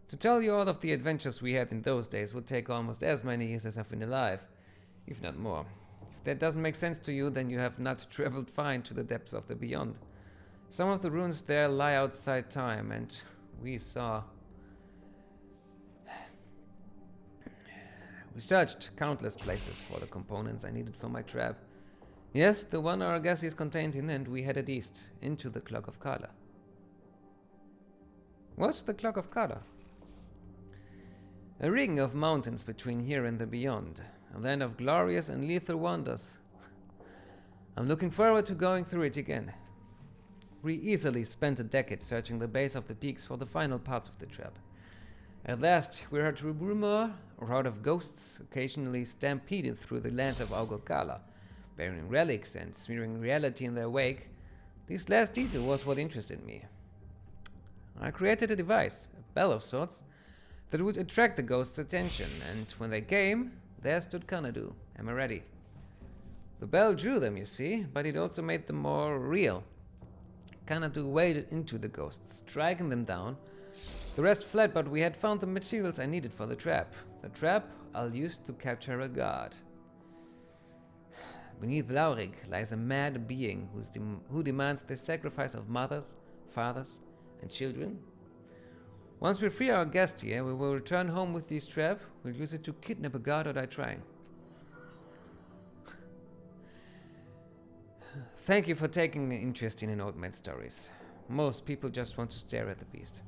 To tell you all of the adventures we had in those days would take almost as many years as I've been alive, if not more. If that doesn't make sense to you, then you have not traveled far into the depths of the beyond. Some of the ruins there lie outside time, and we searched countless places for the components I needed for my trap. Yes, the one our gas is contained in, and we headed east, into the Clock of Kala. What's the Clock of Kala? A ring of mountains between here and the beyond, a land of glorious and lethal wonders. I'm looking forward to going through it again. We easily spent a decade searching the base of the peaks for the final parts of the trap. At last, we heard a rumor, a rout of ghosts occasionally stampeded through the lands of Kala, bearing relics and smearing reality in their wake. This last detail was what interested me. I created a device, a bell of sorts, that would attract the ghosts' attention, and when they came, there stood Canadu, ever ready. The bell drew them, you see, but it also made them more real. Canadu waded into the ghosts, striking them down. The rest fled, but we had found the materials I needed for the trap. The trap I'll use to capture a god. Beneath Laurig lies a mad being who demands the sacrifice of mothers, fathers, and children. Once we free our guest here, we will return home with this trap. We'll use it to kidnap a god or die trying. Thank you for taking an interest in old man stories. Most people just want to stare at the beast.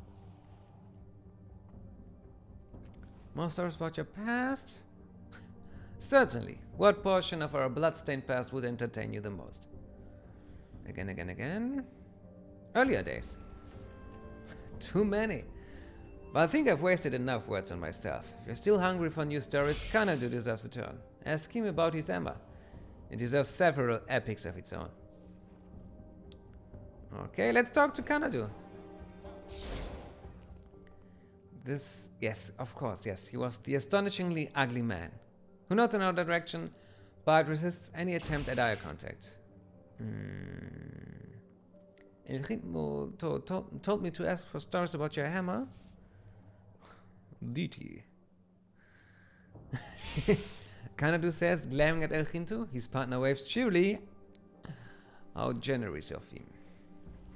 More stories about your past? Certainly. What portion of our bloodstained past would entertain you the most? Again. Earlier days. Too many. But I think I've wasted enough words on myself. If you're still hungry for new stories, Canadu deserves a turn. Ask him about his Emma. It deserves several epics of its own. Okay, let's talk to Canadu. Yes, of course, yes. He was the astonishingly ugly man, who nods in our direction, but resists any attempt at eye contact. El-Jinto told me to ask for stories about your hammer. DT. Canadu says, glaring at El-Jinto. His partner waves cheerily. How generous of him.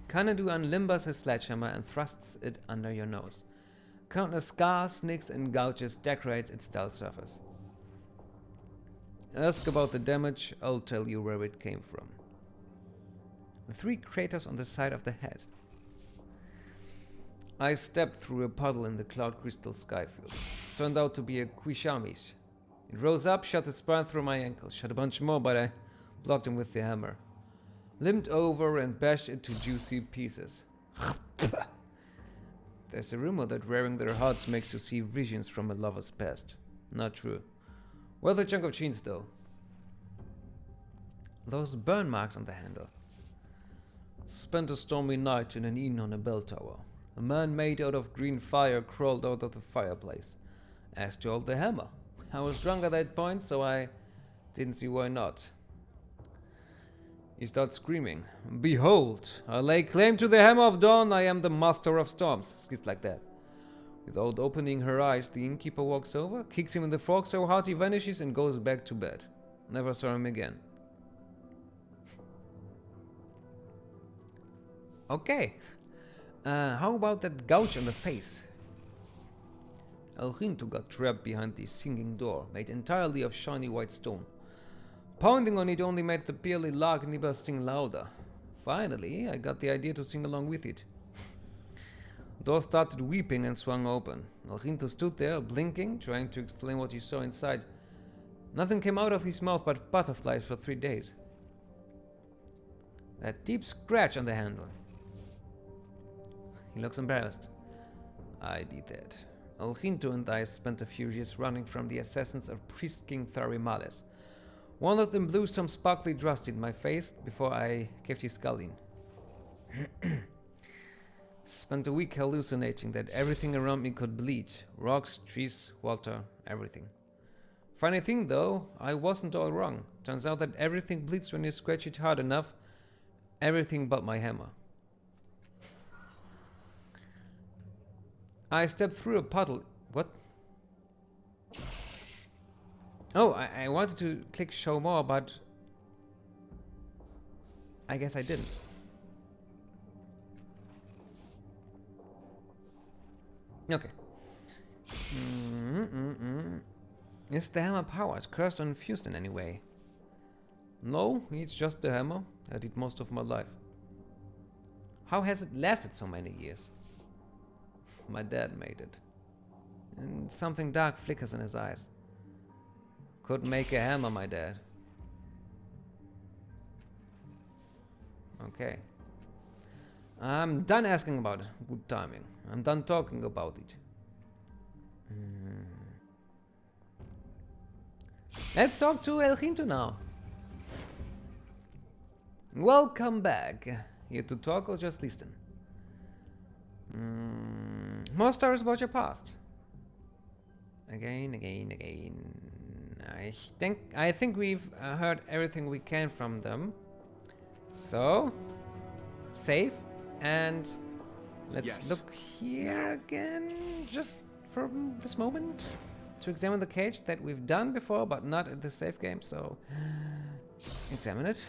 Canadu unlimbers his sledgehammer and thrusts it under your nose. Countless scars, nicks, and gouges decorate its dull surface. Ask about the damage, I'll tell you where it came from. The 3 craters on the side of the head. I stepped through a puddle in the cloud crystal skyfield. Turned out to be a Quishamish. It rose up, shot its spine through my ankle, shot a bunch more, but I blocked him with the hammer. Limped over and bashed it to juicy pieces. There's a rumor that wearing their hearts makes you see visions from a lover's past. Not true. Worth a chunk of jeans, though. Those burn marks on the handle. Spent a stormy night in an inn on a bell tower. A man made out of green fire crawled out of the fireplace. As to hold the hammer. I was drunk at that point, so I didn't see why not. He starts screaming. Behold, I lay claim to the hammer of dawn, I am the master of storms. Skits like that. Without opening her eyes, the innkeeper walks over, kicks him in the fork so hard he vanishes and goes back to bed. Never saw him again. Okay. How about that gouge on the face? El-Jinto got trapped behind the singing door, made entirely of shiny white stone. Pounding on it only made the pearly lark nibber sing louder. Finally, I got the idea to sing along with it. The door started weeping and swung open. El-Jinto stood there, blinking, trying to explain what he saw inside. Nothing came out of his mouth but butterflies for 3 days. That deep scratch on the handle. He looks embarrassed. I did that. El-Jinto and I spent a few years running from the assassins of Priest King Tharimales. One of them blew some sparkly dust in my face before I kept his skull in. Spent a week hallucinating that everything around me could bleed. Rocks, trees, water, everything. Funny thing though, I wasn't all wrong. Turns out that everything bleeds when you scratch it hard enough. Everything but my hammer. I stepped through a puddle. What? Oh, I wanted to click show more, but I guess I didn't. Okay. Is the hammer powered, cursed, or infused in any way? No, it's just the hammer. I did most of my life. How has it lasted so many years? My dad made it. And something dark flickers in his eyes. Could make a hammer, my dad. Okay. I'm done asking about it. Good timing. I'm done talking about it. Let's talk to El-Jinto now. Welcome back. Here to talk or just listen? More stories about your past. Again. I think we've heard everything we can from them. So, save and let's look here again, just for this moment, to examine the cage that we've done before, but not in the save game. So, examine it.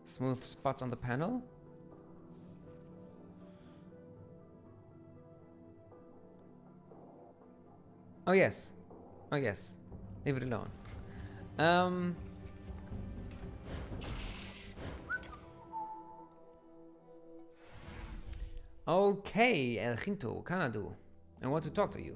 Smooth spots on the panel. Oh yes. Leave it alone. Okay, El-Jinto, Canadu. I want to talk to you.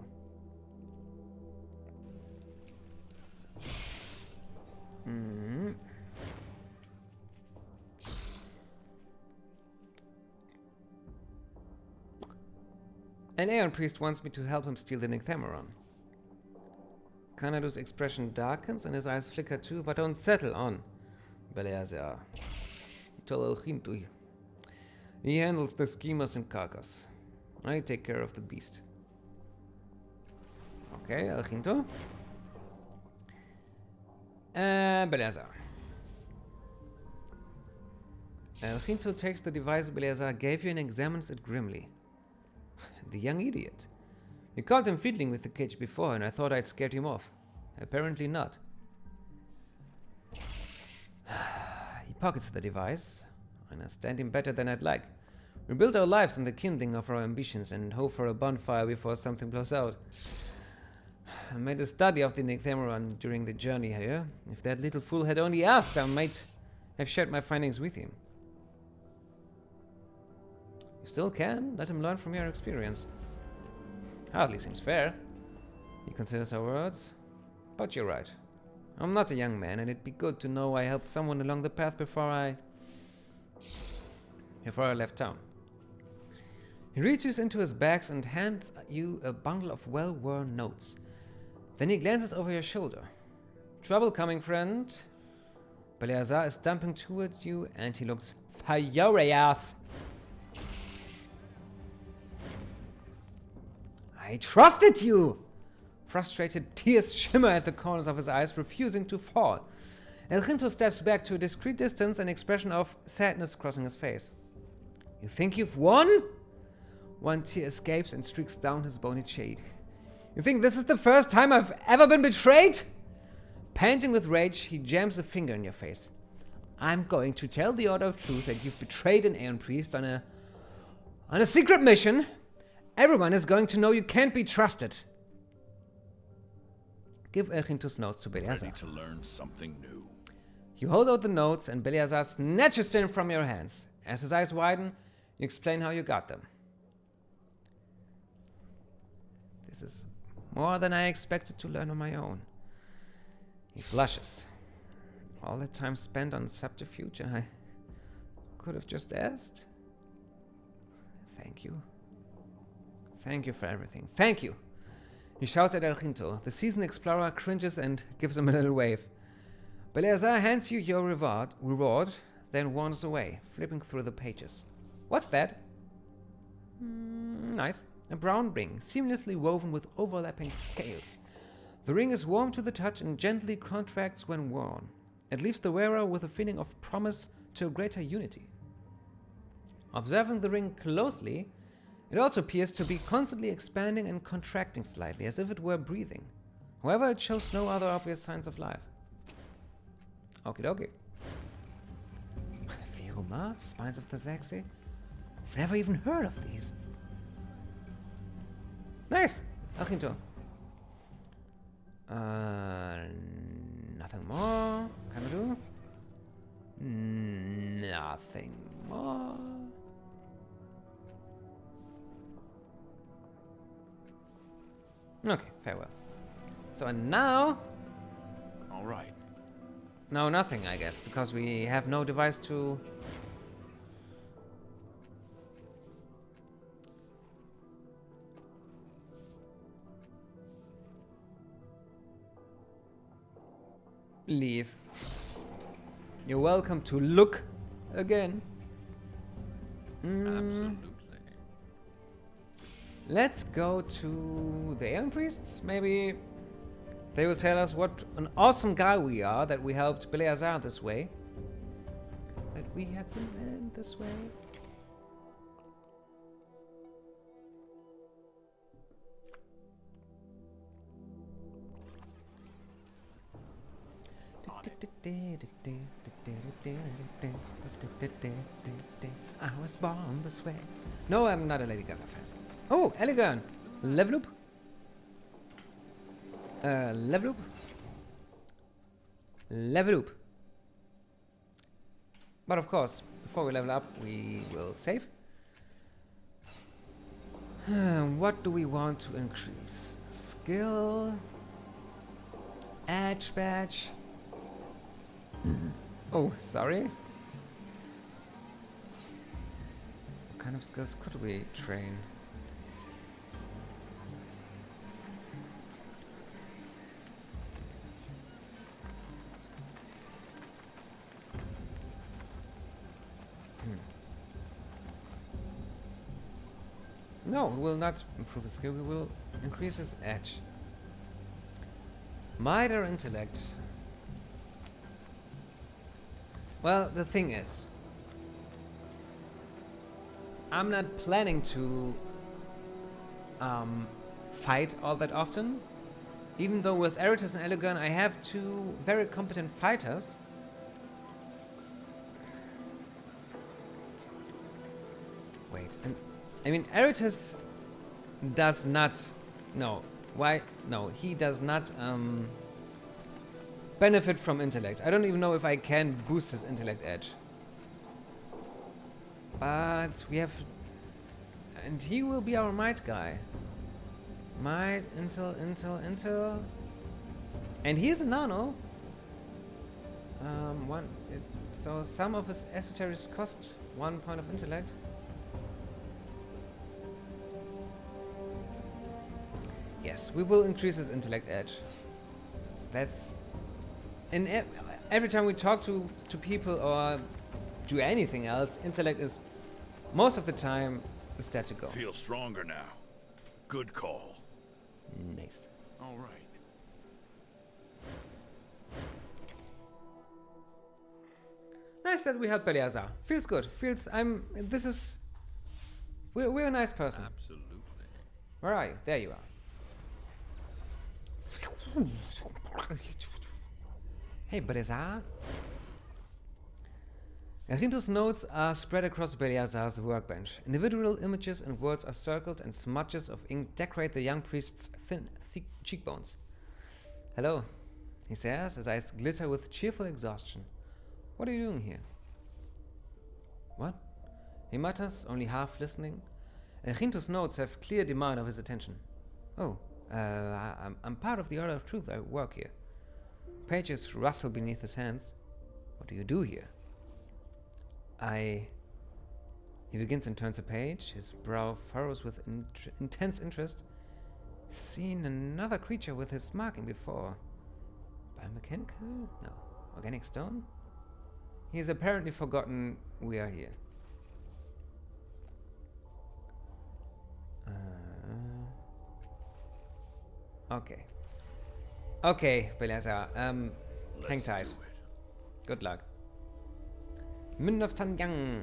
An Aeon priest wants me to help him steal the Numenera. Canadu's expression darkens and his eyes flicker too, but don't settle on Beleazar. Tell El-Jinto. He handles the schemers in Circus. I take care of the beast. Okay, El-Jinto. Beleazar. El-Jinto takes the device Beleazar gave you and examines it grimly. The young idiot. You caught him fiddling with the cage before and I thought I'd scared him off. Apparently not. He pockets the device. I understand him better than I'd like. We build our lives on the kindling of our ambitions and hope for a bonfire before something blows out. I made a study of the Numenera during the journey here. If that little fool had only asked, I might have shared my findings with him. You still can. Let him learn from your experience. Hardly seems fair. He considers our words. But you're right. I'm not a young man, and it'd be good to know I helped someone along the path before I left town. He reaches into his bags and hands you a bundle of well-worn notes. Then he glances over your shoulder. Trouble coming, friend. Beleazar is dumping towards you, and he looks furious. I trusted you! Frustrated tears shimmer at the corners of his eyes, refusing to fall. El-Jinto steps back to a discreet distance, an expression of sadness crossing his face. You think you've won? One tear escapes and streaks down his bony cheek. You think this is the first time I've ever been betrayed? Panting with rage, he jams a finger in your face. I'm going to tell the Order of Truth that you've betrayed an Aeon priest on a secret mission. Everyone is going to know you can't be trusted. Give El-Jinto's notes to Beleazar. Ready to learn something new. You hold out the notes and Beleazar snatches them from your hands. As his eyes widen, you explain how you got them. This is more than I expected to learn on my own. He flushes. All that time spent on subterfuge, and I could have just asked. Thank you. Thank you for everything. Thank you. He shouts at El-Jinto. The seasoned explorer cringes and gives him a little wave. Beleazar hands you your reward, then wanders away, flipping through the pages. What's that? Nice. A brown ring, seamlessly woven with overlapping scales. The ring is warm to the touch and gently contracts when worn. It leaves the wearer with a feeling of promise to a greater unity. Observing the ring closely, it also appears to be constantly expanding and contracting slightly, as if it were breathing. However, it shows no other obvious signs of life. Okie dokie. Firma, Spines of the Zaxi? I've never even heard of these. Nice! El-Jinto. Nothing more. Canadu? Nothing more. Okay, farewell. So and now... All right. No, nothing, I guess, because we have no device to... leave. You're welcome to look again. Absolutely. Let's go to the Alien Priests. Maybe they will tell us what an awesome guy we are that we helped Beleazar this way. That we had to land this way. I was born this way. No, I'm not a Lady Gaga fan. Oh, Elegant! Level up. Level up. Level up. But of course, before we level up, we will save. What do we want to increase? Skill. Edge badge. Oh, sorry. What kind of skills could we train? No, we will not improve his skill, we will increase his edge. Might or intellect? Well, the thing is, I'm not planning to fight all that often. Even though with Artisan and Elegant I have two very competent fighters. Wait, I mean, Artisan does not... No, why? No, he does not benefit from intellect. I don't even know if I can boost his intellect edge. But we have... And he will be our might guy. Might, intel. And he is a nano. So some of his esoterics cost 1 point of intellect. Yes, we will increase his intellect edge. That's... And every time we talk to people or do anything else, intellect is most of the time is there to go. Feel stronger now. Good call. Nice. All right. Nice that we helped Beleazar. Feels good. Feels we're a nice person. Absolutely. Where are you? There you are. Hey, Beleazar. El-Jinto's notes are spread across Beleazar's workbench. Individual images and words are circled, and smudges of ink decorate the young priest's thin, thick cheekbones. Hello, he says, his eyes glitter with cheerful exhaustion. What are you doing here? What? He mutters, only half listening. El-Jinto's notes have clear demand of his attention. Oh, I'm part of the Order of Truth. I work here. Pages rustle beneath his hands. What do you do here? He begins and turns a page. His brow furrows with intense interest. Seen another creature with his marking before. Biomechanical? No. Organic stone? He has apparently forgotten we are here. Okay. Okay, Beleazar. Hang Let's tight. do it. Good luck. Min of Tanyang.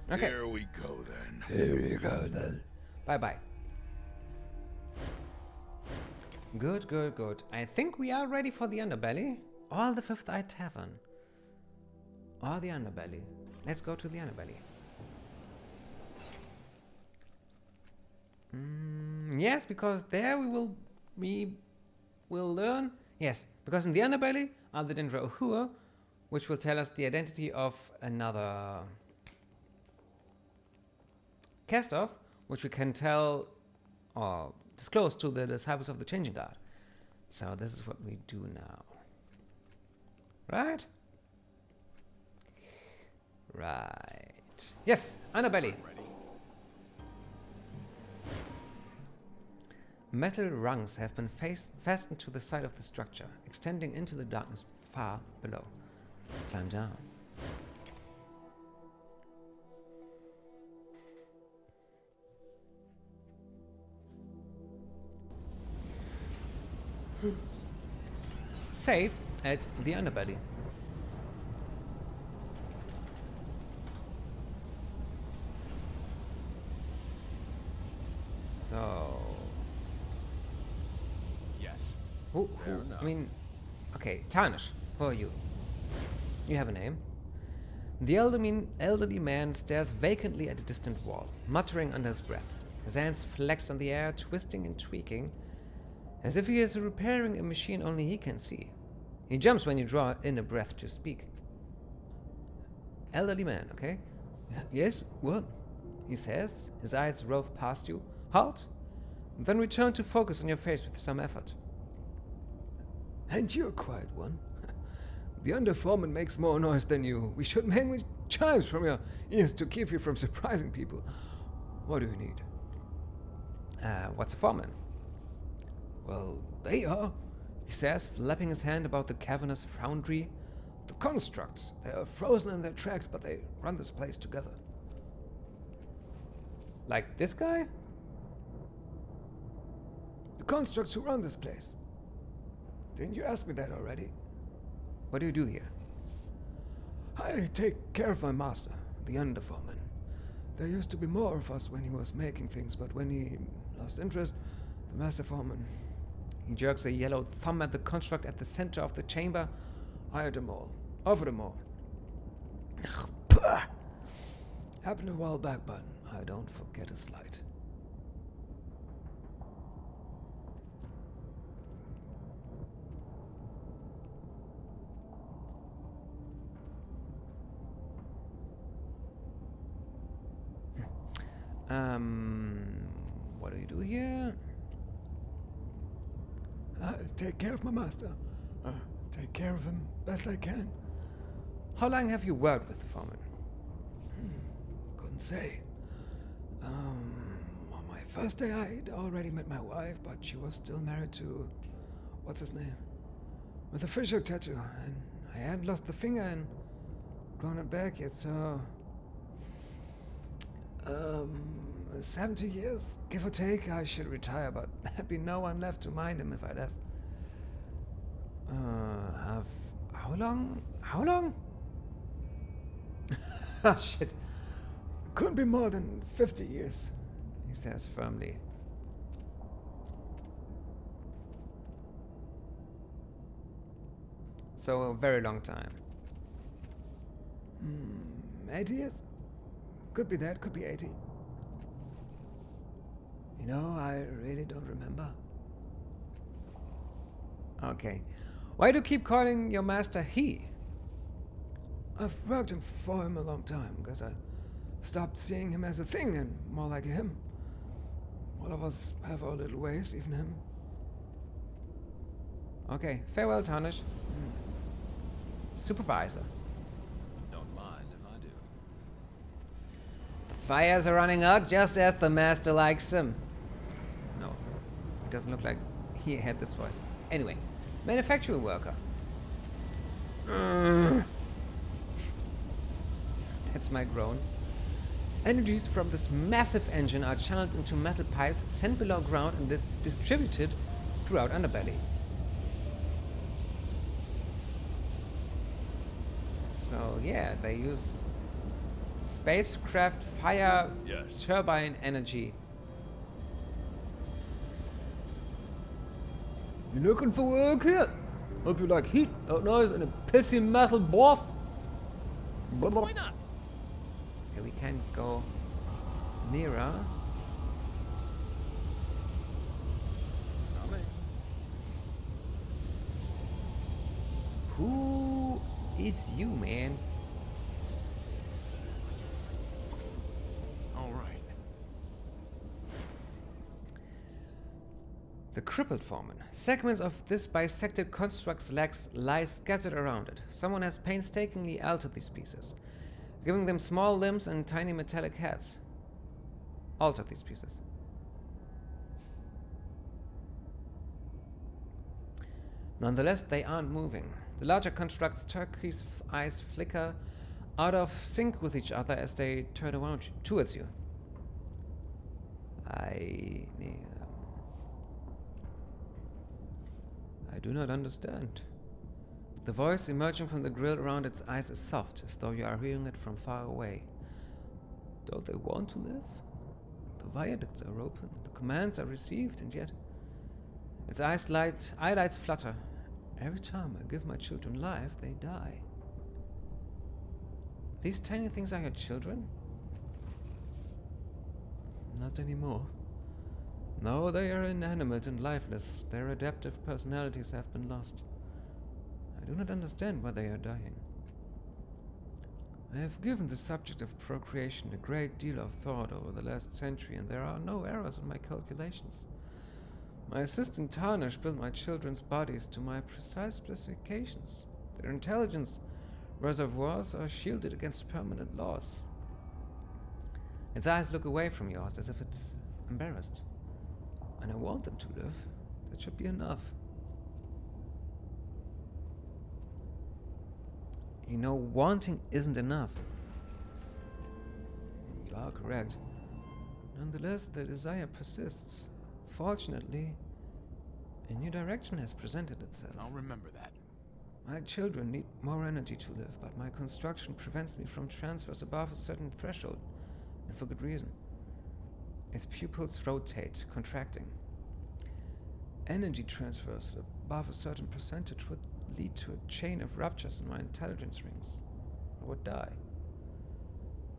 Okay. Here we go then. Bye bye. Good, good, good. I think we are ready for the Underbelly. Or the Fifth Eye Tavern. Or the Underbelly. Let's go to the Underbelly. Yes, because there we will learn. Yes, because in the Underbelly are the Dendra Uhua, which will tell us the identity of another cast-off, which we can tell or disclose to the disciples of the Changing Guard. So this is what we do now. Right? Right. Yes, Underbelly. Metal rungs have been fastened to the side of the structure, extending into the darkness far below. Climb down. Save at the Underbelly. So... Yes. Who, Fair enough. I mean... Okay, Tarnish, who are you? You have a name. The elderly man stares vacantly at a distant wall, muttering under his breath. His hands flex on the air, twisting and tweaking, as if he is repairing a machine only he can see. He jumps when you draw in a breath to speak. Elderly man, okay? Yes, what? He says, his eyes rove past you. Halt! Then return to focus on your face with some effort. And you're a quiet one. The Foreman makes more noise than you. We should hang with chimes from your ears to keep you from surprising people. What do you need? What's a Foreman? Well, they are, he says, flapping his hand about the cavernous foundry. The constructs. They are frozen in their tracks, but they run this place together. Like this guy? The constructs who run this place. Didn't you ask me that already? What do you do here? I take care of my master, the Underforeman. There used to be more of us when he was making things, but when he lost interest, the Master Foreman... He jerks a yellow thumb at the construct at the center of the chamber. Hired them all. Offered them all. Happened a while back, but I don't forget a slight. What do you do here? Take care of my master. Take care of him best I can. How long have you worked with the Foreman? Couldn't say. On my first day I'd already met my wife, but she was still married to... what's his name? With a fishhook tattoo, and I had lost the finger and grown it back yet, so... 70 years, give or take. I should retire, but there'd be no one left to mind him if I left. How long? How long? Ah, shit. Couldn't be more than 50 years, he says firmly. So a very long time. 80 years? Could be that, could be 80. You know, I really don't remember. Okay. Why do you keep calling your master he? I've worked for him a long time, because I stopped seeing him as a thing and more like a him. All of us have our little ways, even him. Okay, farewell, Tarnish. Supervisor. Don't mind if I do. Fires are running out just as the master likes them. No, it doesn't look like he had this voice. Anyway, manufacturing worker. That's my groan. Energies from this massive engine are channeled into metal pipes sent below ground and distributed throughout Underbelly. So yeah, they use spacecraft fire turbine energy. You looking for work here? Hope you like heat, hot noise, and a pissy metal boss. Why not? Okay, we can't go nearer. Who is you, man? All right. The crippled Foreman. Segments of this bisected construct's legs lie scattered around it. Someone has painstakingly altered these pieces, giving them small limbs and tiny metallic heads. Altered these pieces. Nonetheless, they aren't moving. The larger construct's turquoise eyes flicker out of sync with each other as they turn around towards you. I do not understand. The voice emerging from the grill around its eyes is soft, as though you are hearing it from far away. Don't they want to live? The viaducts are open, the commands are received, and yet its eyelids flutter. Every time I give my children life, they die. These tiny things are your children? Not anymore. No, they are inanimate and lifeless. Their adaptive personalities have been lost. I do not understand why they are dying. I have given the subject of procreation a great deal of thought over the last century, and there are no errors in my calculations. My assistant Tarnish built my children's bodies to my precise specifications. Their intelligence reservoirs are shielded against permanent loss. Its eyes look away from yours as if it's embarrassed. And I want them to live. That should be enough. You know, wanting isn't enough. You are correct. Nonetheless, the desire persists. Fortunately, a new direction has presented itself. I'll remember that. My children need more energy to live, but my construction prevents me from transfers above a certain threshold, and for good reason. Its pupils rotate, contracting. Energy transfers above a certain percentage would lead to a chain of ruptures in my intelligence rings. I would die.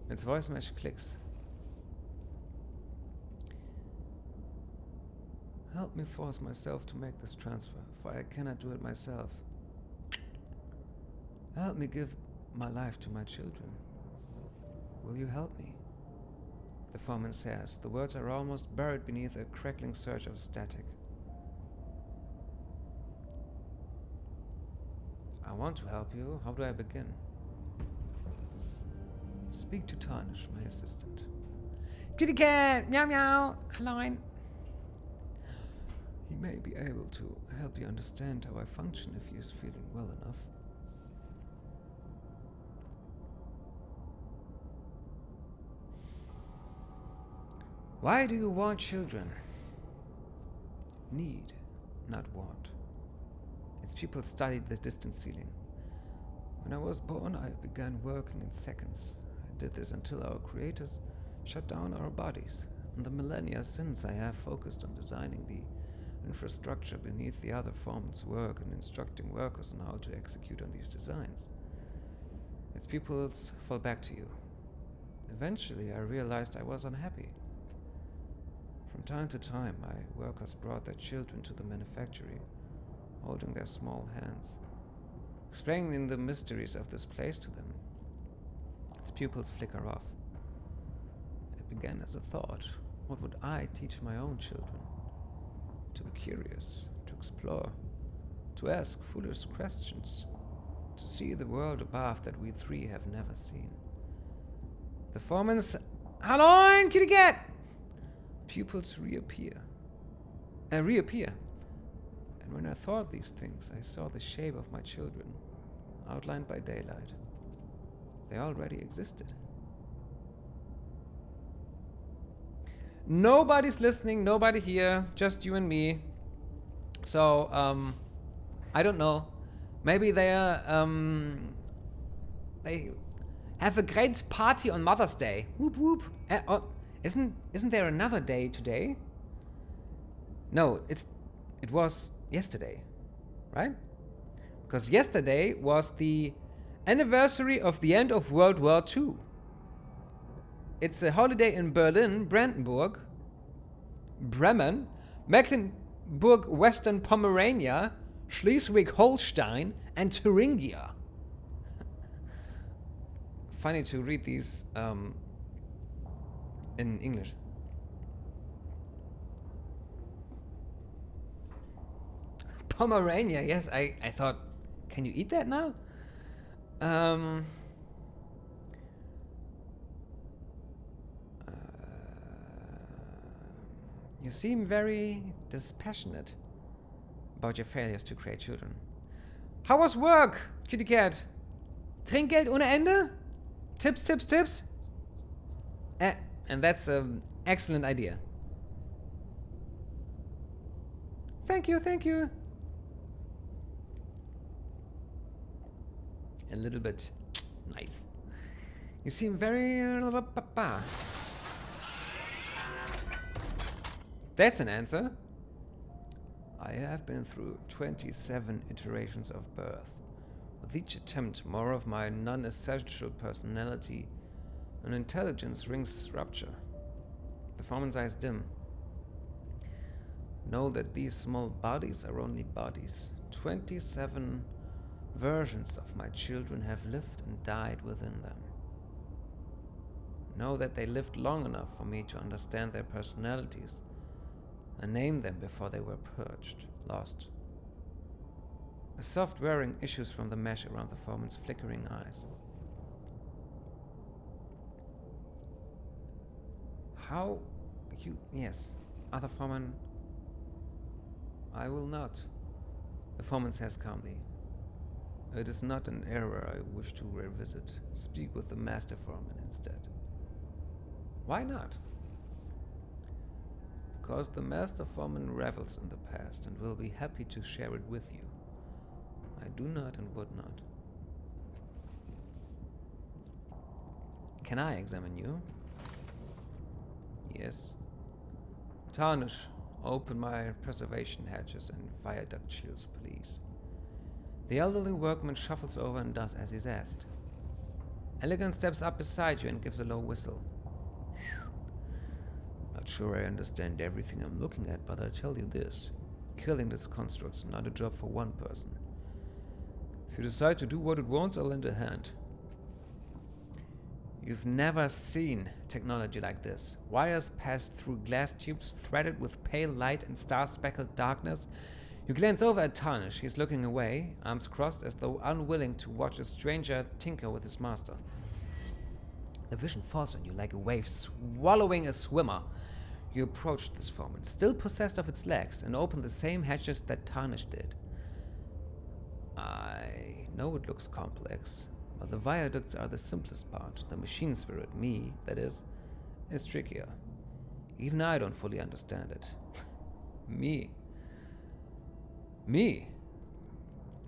Its voice mesh clicks. Help me force myself to make this transfer, for I cannot do it myself. Help me give my life to my children. Will you help me? The Foreman says. The words are almost buried beneath a crackling surge of static. I want to help you. How do I begin? Speak to Tarnish, my assistant. Kitty cat! Meow meow! Hello. He may be able to help you understand how I function if he is feeling well enough. Why do you want children? Need, not want. Its pupils studied the distant ceiling. When I was born, I began working in seconds. I did this until our creators shut down our bodies. In the millennia since, I have focused on designing the infrastructure beneath the other Foreman's work and instructing workers on how to execute on these designs. Its pupils fall back to you. Eventually, I realized I was unhappy. From time to time, my workers brought their children to the manufactory, holding their small hands, explaining the mysteries of this place to them. Its pupils flicker off. It began as a thought. What would I teach my own children? To be curious, to explore, to ask foolish questions, to see the world above that we three have never seen. The Foreman's "Hello, kitty cat!" pupils reappear. And when I thought these things, I saw the shape of my children. outlined by daylight. They already existed. Nobody's listening, nobody here, just you and me. So, I don't know. Maybe they have a great party on Mother's Day. Whoop whoop. Isn't there another day today? No, it was yesterday, right? Because yesterday was the anniversary of the end of World War II. It's a holiday in Berlin, Brandenburg, Bremen, Mecklenburg, Western Pomerania, Schleswig-Holstein, and Thuringia. Funny to read these in English. Pomerania, yes, I thought, can you eat that now? You seem very dispassionate about your failures to create children. How was work, kitty cat? Trinkgeld ohne Ende? Tips, tips, tips? And that's an excellent idea. Thank you, thank you. A little bit nice. You seem very... That's an answer. I have been through 27 iterations of birth. With each attempt, more of my non-essential personality and intelligence rings rupture. The Foreman's eyes dim. Know that these small bodies are only bodies. 27 versions of my children have lived and died within them. Know that they lived long enough for me to understand their personalities and name them before they were purged, lost. A soft whirring issues from the mesh around the Foreman's flickering eyes. How you... Yes, other Foreman... I will not. The Foreman says calmly. It is not an error I wish to revisit. Speak with the Master Foreman instead. Why not? Because the Master Foreman revels in the past and will be happy to share it with you. I do not and would not. Can I examine you? Yes. Tarnish, open my preservation hatches and viaduct shields, please. The elderly workman shuffles over and does as he's asked. Elegant steps up beside you and gives a low whistle. Not sure I understand everything I'm looking at, but I tell you this. Killing this construct's not a job for one person. If you decide to do what it wants, I'll lend a hand. You've never seen technology like this. Wires pass through glass tubes threaded with pale light and star-speckled darkness. You glance over at Tarnish. He's looking away, arms crossed as though unwilling to watch a stranger tinker with his master. The vision falls on you like a wave swallowing a swimmer. You approach this Foreman, still possessed of its legs, and open the same hatches that Tarnish did. I know it looks complex, but the viaducts are the simplest part. The machine spirit, me, that is trickier. Even I don't fully understand it. Me.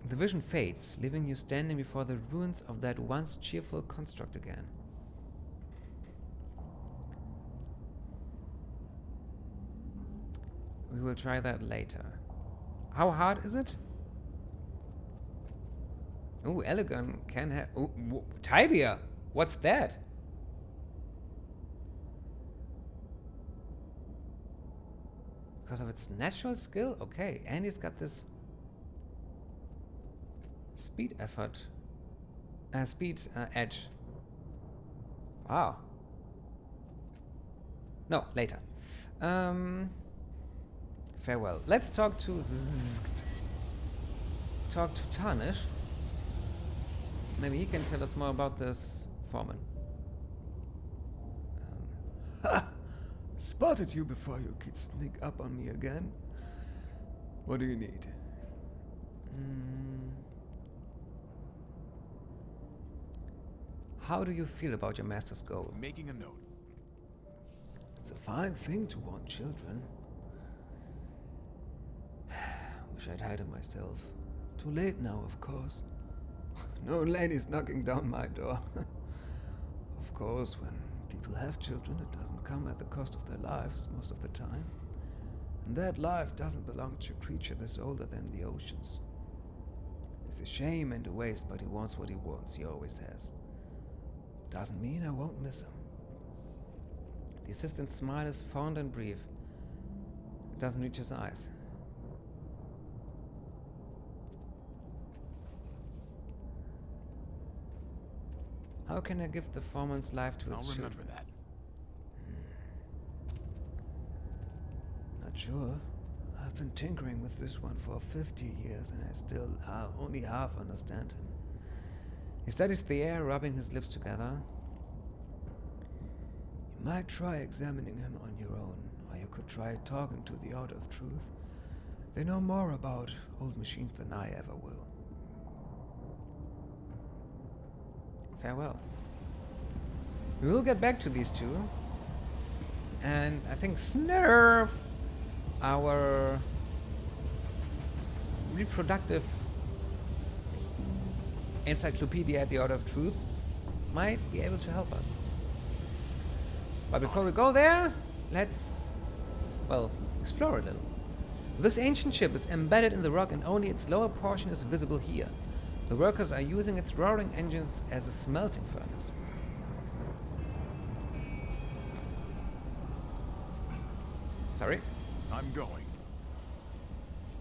The vision fades, leaving you standing before the ruins of that once cheerful construct again. We will try that later. How hard is it? Oh, elegant can have... Oh, Tibia! What's that? Because of its natural skill? Okay, and he's got this... speed effort. Edge. Wow. No, later. Farewell. Let's talk to Tarnish. Maybe he can tell us more about this Foreman. Spotted you before you could sneak up on me again. What do you need? how do you feel about your master's goal? Making a note. It's a fine thing to want children. Wish I'd had it myself. Too late now, of course. No lady's knocking down my door. Of course, when people have children, it doesn't come at the cost of their lives most of the time. And that life doesn't belong to a creature that's older than the oceans. It's a shame and a waste, but he wants what he wants. He always has. Doesn't mean I won't miss him. The assistant's smile is fond and brief. It doesn't reach his eyes. How can I give the foreman's life to its I'll children? remember that. Not sure. I've been tinkering with this one for 50 years and I still only half understand him. He studies the air, rubbing his lips together. You might try examining him on your own, or you could try talking to the Order of Truth. They know more about old machines than I ever will. Farewell. We will get back to these two. And I think Snurf, our reproductive encyclopedia at the Order of Truth, might be able to help us. But before we go there, let's, well, explore a little. This ancient ship is embedded in the rock and only its lower portion is visible here. The workers are using its roaring engines as a smelting furnace. Sorry? I'm going.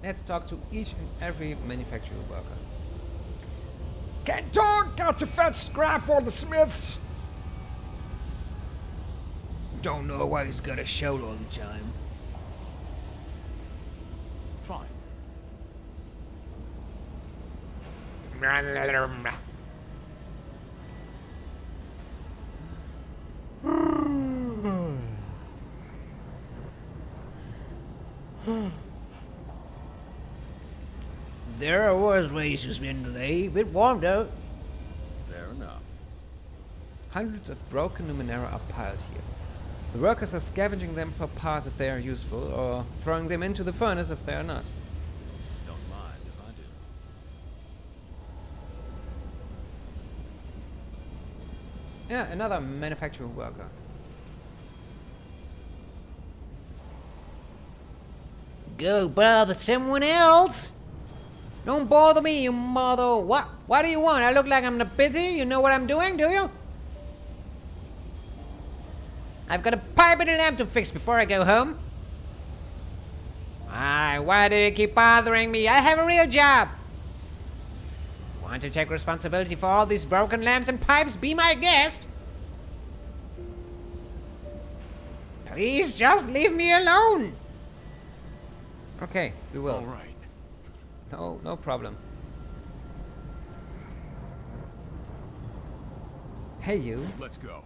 Let's talk to each and every manufacturer worker. Can't talk, got to fetch scrap for the smiths. Don't know why he's got to shout all the time. Fine. There was ways to spend the day. Bit warm though. Fair enough. Hundreds of broken Numenera are piled here. The workers are scavenging them for parts if they are useful, or throwing them into the furnace if they are not. Don't mind if I do. Yeah, another manufacturing worker. Go bother someone else. Don't bother me, you mother. What do you want? I look like I'm not busy? You know what I'm doing, do you? I've got a pipe and a lamp to fix before I go home. Why do you keep bothering me? I have a real job. Want to take responsibility for all these broken lamps and pipes? Be my guest. Please just leave me alone. Okay, we will. All right. No problem. Hey you. Let's go.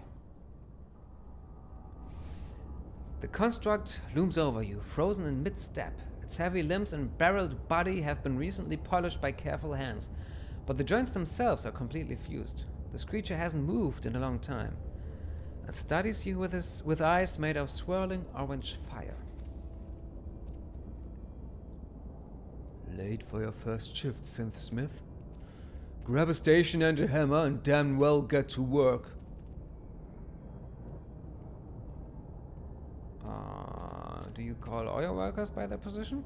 The construct looms over you, frozen in mid-step. Its heavy limbs and barreled body have been recently polished by careful hands, but the joints themselves are completely fused. This creature hasn't moved in a long time. It studies you with eyes made of swirling orange fire. Late for your first shift, Synth Smith? Grab a station and a hammer and damn well get to work. Do you call oil workers by their position?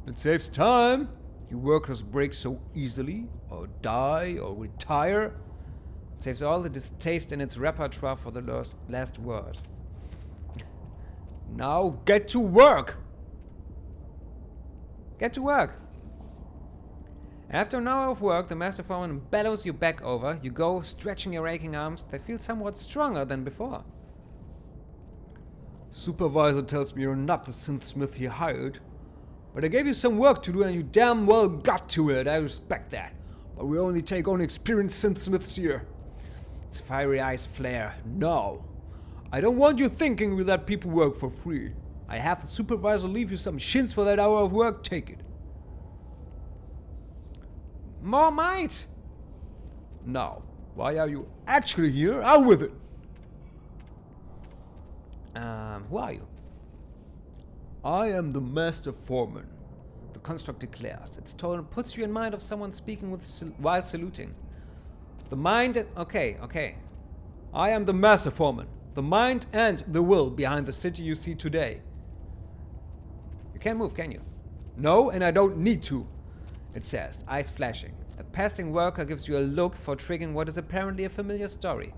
It saves time. You workers break so easily, or die, or retire. It saves all the distaste in its repertoire for the last word. Now get to work! Get to work! After an hour of work, the Master Foreman bellows you back over. You go, stretching your aching arms. They feel somewhat stronger than before. Supervisor tells me you're not the synthsmith he hired. But I gave you some work to do and you damn well got to it. I respect that. But we only take on experienced synthsmiths here. Its fiery eyes flare. No. I don't want you thinking we let people work for free. I have the supervisor leave you some shins for that hour of work. Take it. More might! Now, why are you actually here? Out with it! Who are you? I am the Master Foreman. The construct declares. Its tone puts you in mind of someone speaking while saluting. The mind... Okay. I am the Master Foreman. The mind and the will behind the city you see today. You can't move, can you? No, and I don't need to. It says, eyes flashing. A passing worker gives you a look for triggering what is apparently a familiar story.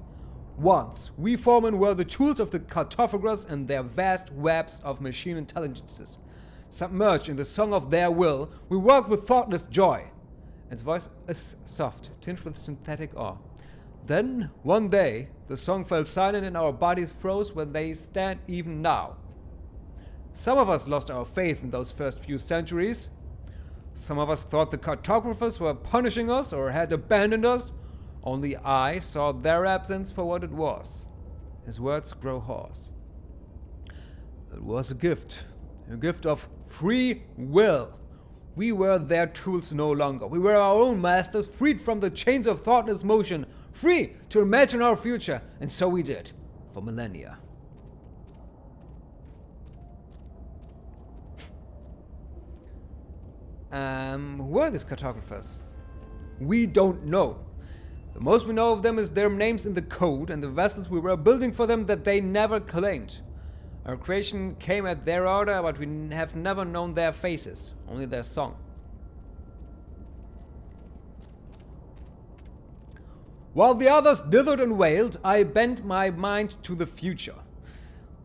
Once, we foremen were the tools of the cartographers and their vast webs of machine intelligences. Submerged in the song of their will, we worked with thoughtless joy. Its voice is soft, tinged with synthetic awe. Then, one day, the song fell silent and our bodies froze where they stand even now. Some of us lost our faith in those first few centuries. Some of us thought the cartographers were punishing us or had abandoned us. Only I saw their absence for what it was. His words grow hoarse. It was a gift of free will. We were their tools no longer. We were our own masters, freed from the chains of thoughtless motion, free to imagine our future, and so we did, for millennia. Who are these cartographers? We don't know. The most we know of them is their names in the code and the vessels we were building for them that they never claimed. Our creation came at their order, but we have never known their faces, only their song. While the others dithered and wailed, I bent my mind to the future.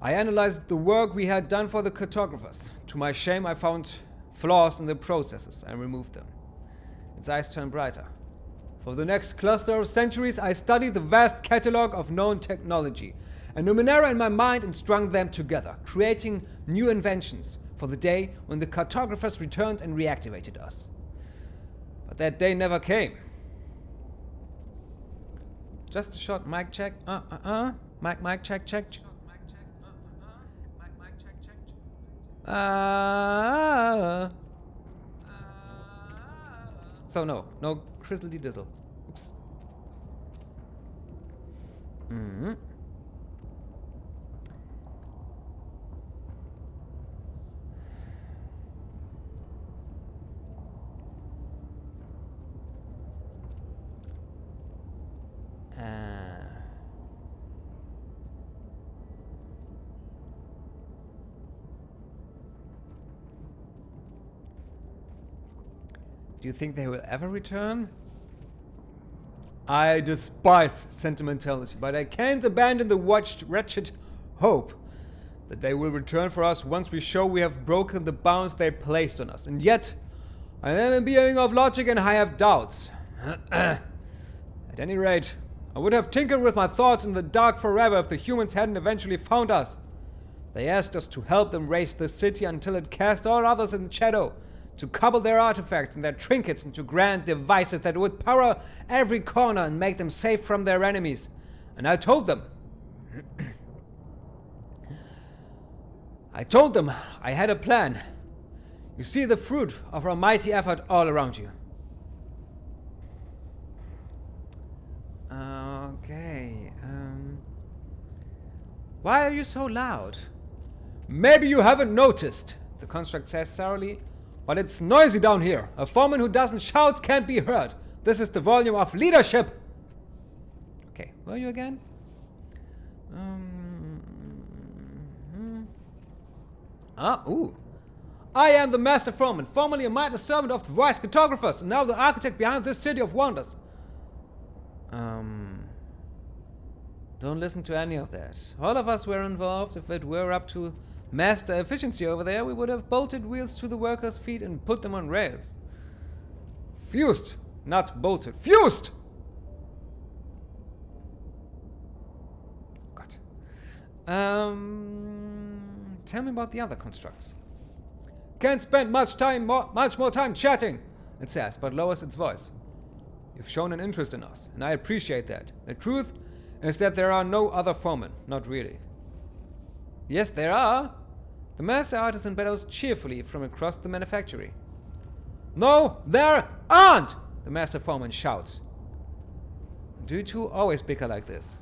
I analyzed the work we had done for the cartographers. To my shame, I found flaws in the processes and removed them. Its eyes turned brighter. For the next cluster of centuries, I studied the vast catalogue of known technology, and Numenera in my mind and strung them together, creating new inventions for the day when the cartographers returned and reactivated us. But that day never came. Just a short mic check. Mic check. So no Crystal Dizzle. Oops. Mm-hmm. Do you think they will ever return? I despise sentimentality, but I can't abandon the wretched hope that they will return for us once we show we have broken the bounds they placed on us. And yet, I am a being of logic and I have doubts. At any rate, I would have tinkered with my thoughts in the dark forever if the humans hadn't eventually found us. They asked us to help them raise the city until it cast all others in shadow, to couple their artifacts and their trinkets into grand devices that would power every corner and make them safe from their enemies. And I told them I had a plan. You see the fruit of our mighty effort all around you. Okay, why are you so loud? Maybe you haven't noticed, the construct says sourly, but it's noisy down here. A foreman who doesn't shout can't be heard. This is the volume of leadership. Okay, who are you again? I am the Master Foreman, formerly a mighty servant of the wise cartographers, and now the architect behind this city of wonders. Don't listen to any of that. All of us were involved. If it were up to master efficiency over there, we would have bolted wheels to the workers' feet and put them on rails. Fused, not bolted. Fused! God. Tell me about the other constructs. Can't spend much more time chatting, it says, but lowers its voice. You've shown an interest in us, and I appreciate that. The truth is that there are no other foremen, not really. Yes, there are. The master artisan bellows cheerfully from across the manufactory. No, there aren't! The master foreman shouts. Do you two always bicker like this?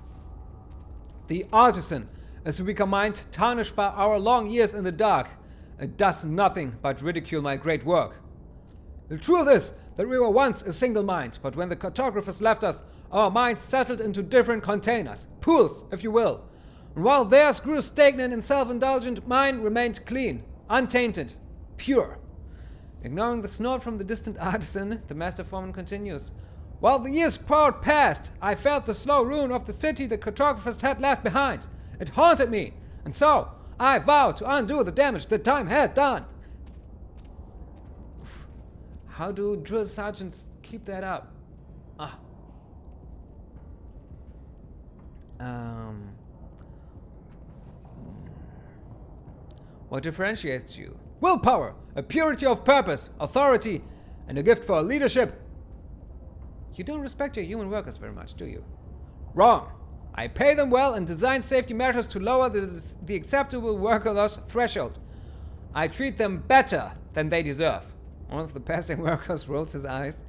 The Artisan, as a weaker mind, tarnished by our long years in the dark. It does nothing but ridicule my great work. The truth is that we were once a single mind, but when the cartographers left us, our minds settled into different containers, pools, if you will. And while theirs grew stagnant and self-indulgent, mine remained clean, untainted, pure. Ignoring the snort from the distant Artisan, the Master Foreman continues. While the years poured past, I felt the slow ruin of the city the cartographers had left behind. It haunted me, and so I vowed to undo the damage that time had done. How do drill sergeants keep that up? What differentiates you? Willpower, a purity of purpose, authority, and a gift for leadership. You don't respect your human workers very much, do you? Wrong. I pay them well and design safety measures to lower the acceptable worker loss threshold. I treat them better than they deserve. One of the passing workers rolls his eyes.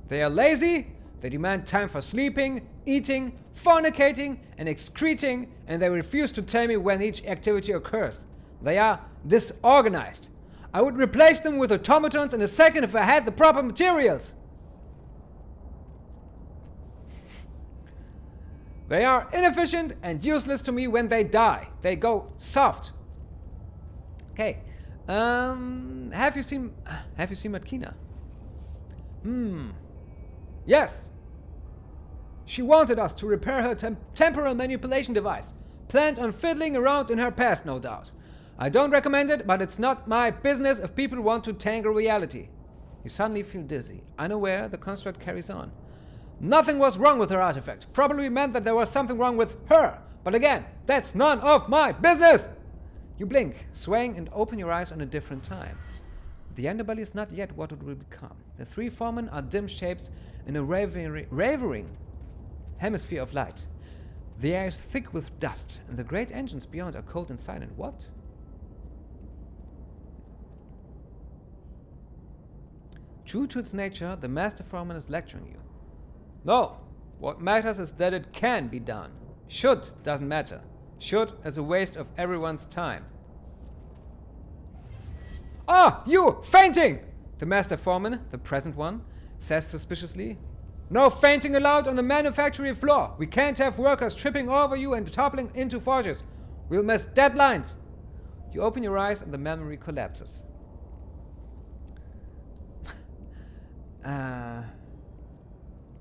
They are lazy, they demand time for sleeping, eating, fornicating, and excreting, and they refuse to tell me when each activity occurs. They are disorganized. I would replace them with automatons in a second if I had the proper materials. They are inefficient and useless to me when they die. They go soft. Okay. Have you seen Matkina? Yes. She wanted us to repair her temporal manipulation device. Planned on fiddling around in her past, no doubt. I don't recommend it, but it's not my business if people want to tangle reality. You suddenly feel dizzy. Unaware, the construct carries on. Nothing was wrong with her artifact. Probably meant that there was something wrong with her. But again, that's none of my business! You blink, swaying, and open your eyes on a different time. The Underbelly is not yet what it will become. The three Foremen are dim shapes in a wavering hemisphere of light. The air is thick with dust, and the great engines beyond are cold and silent. What? True to its nature, the Master Foreman is lecturing you. No, what matters is that it can be done. Should doesn't matter. Should is a waste of everyone's time. Ah, you fainting! The Master Foreman, the present one, says suspiciously. No fainting allowed on the manufactory floor. We can't have workers tripping over you and toppling into forges. We'll miss deadlines. You open your eyes and the memory collapses. I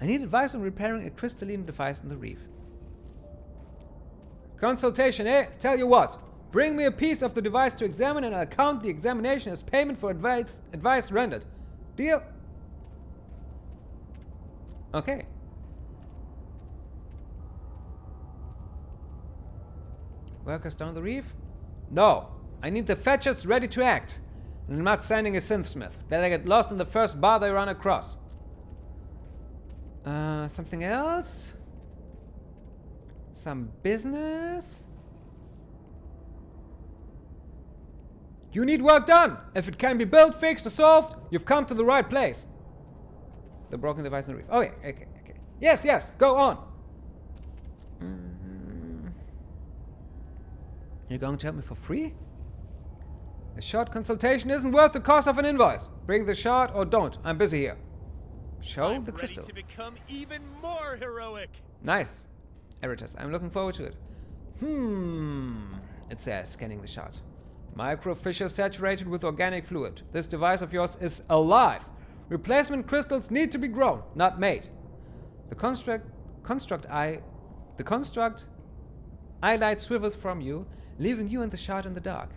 need advice on repairing a crystalline device in the reef. Consultation, eh? Tell you what. Bring me a piece of the device to examine and I'll count the examination as payment for advice rendered. Deal? Okay. Workers down the reef? No. I need the fetchers ready to act. And I'm not sending a synthsmith. They'll get lost in the first bar they run across. Something else? Some business? You need work done! If it can be built, fixed, or solved, you've come to the right place. The broken device in the reef. Okay. Yes, go on. You're going to help me for free? A short consultation isn't worth the cost of an invoice. Bring the shard or don't. I'm busy here. Show the crystal. Ready to become even more heroic. Nice. Eritas, I'm looking forward to it. It says, scanning the shard. Microfissure saturated with organic fluid. This device of yours is alive. Replacement crystals need to be grown, not made. The construct eye light swivels from you, leaving you and the shard in the dark.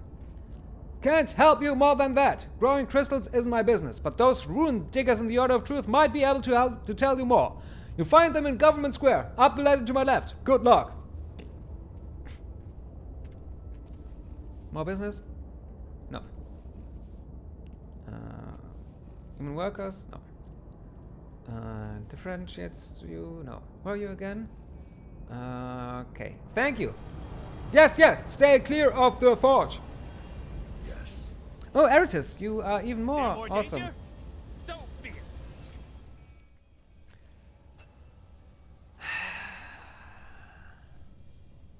Can't help you more than that. Growing crystals isn't my business, but those rune diggers in the Order of Truth might be able to tell you more. You find them in Government Square, up the ladder to my left. Good luck. More business? No. Human workers? No. Differentiates you? No. Where are you again? Okay. Thank you. Yes. Stay clear of the forge. Yes. Oh, Eritas, you are even more awesome. Danger? So be it.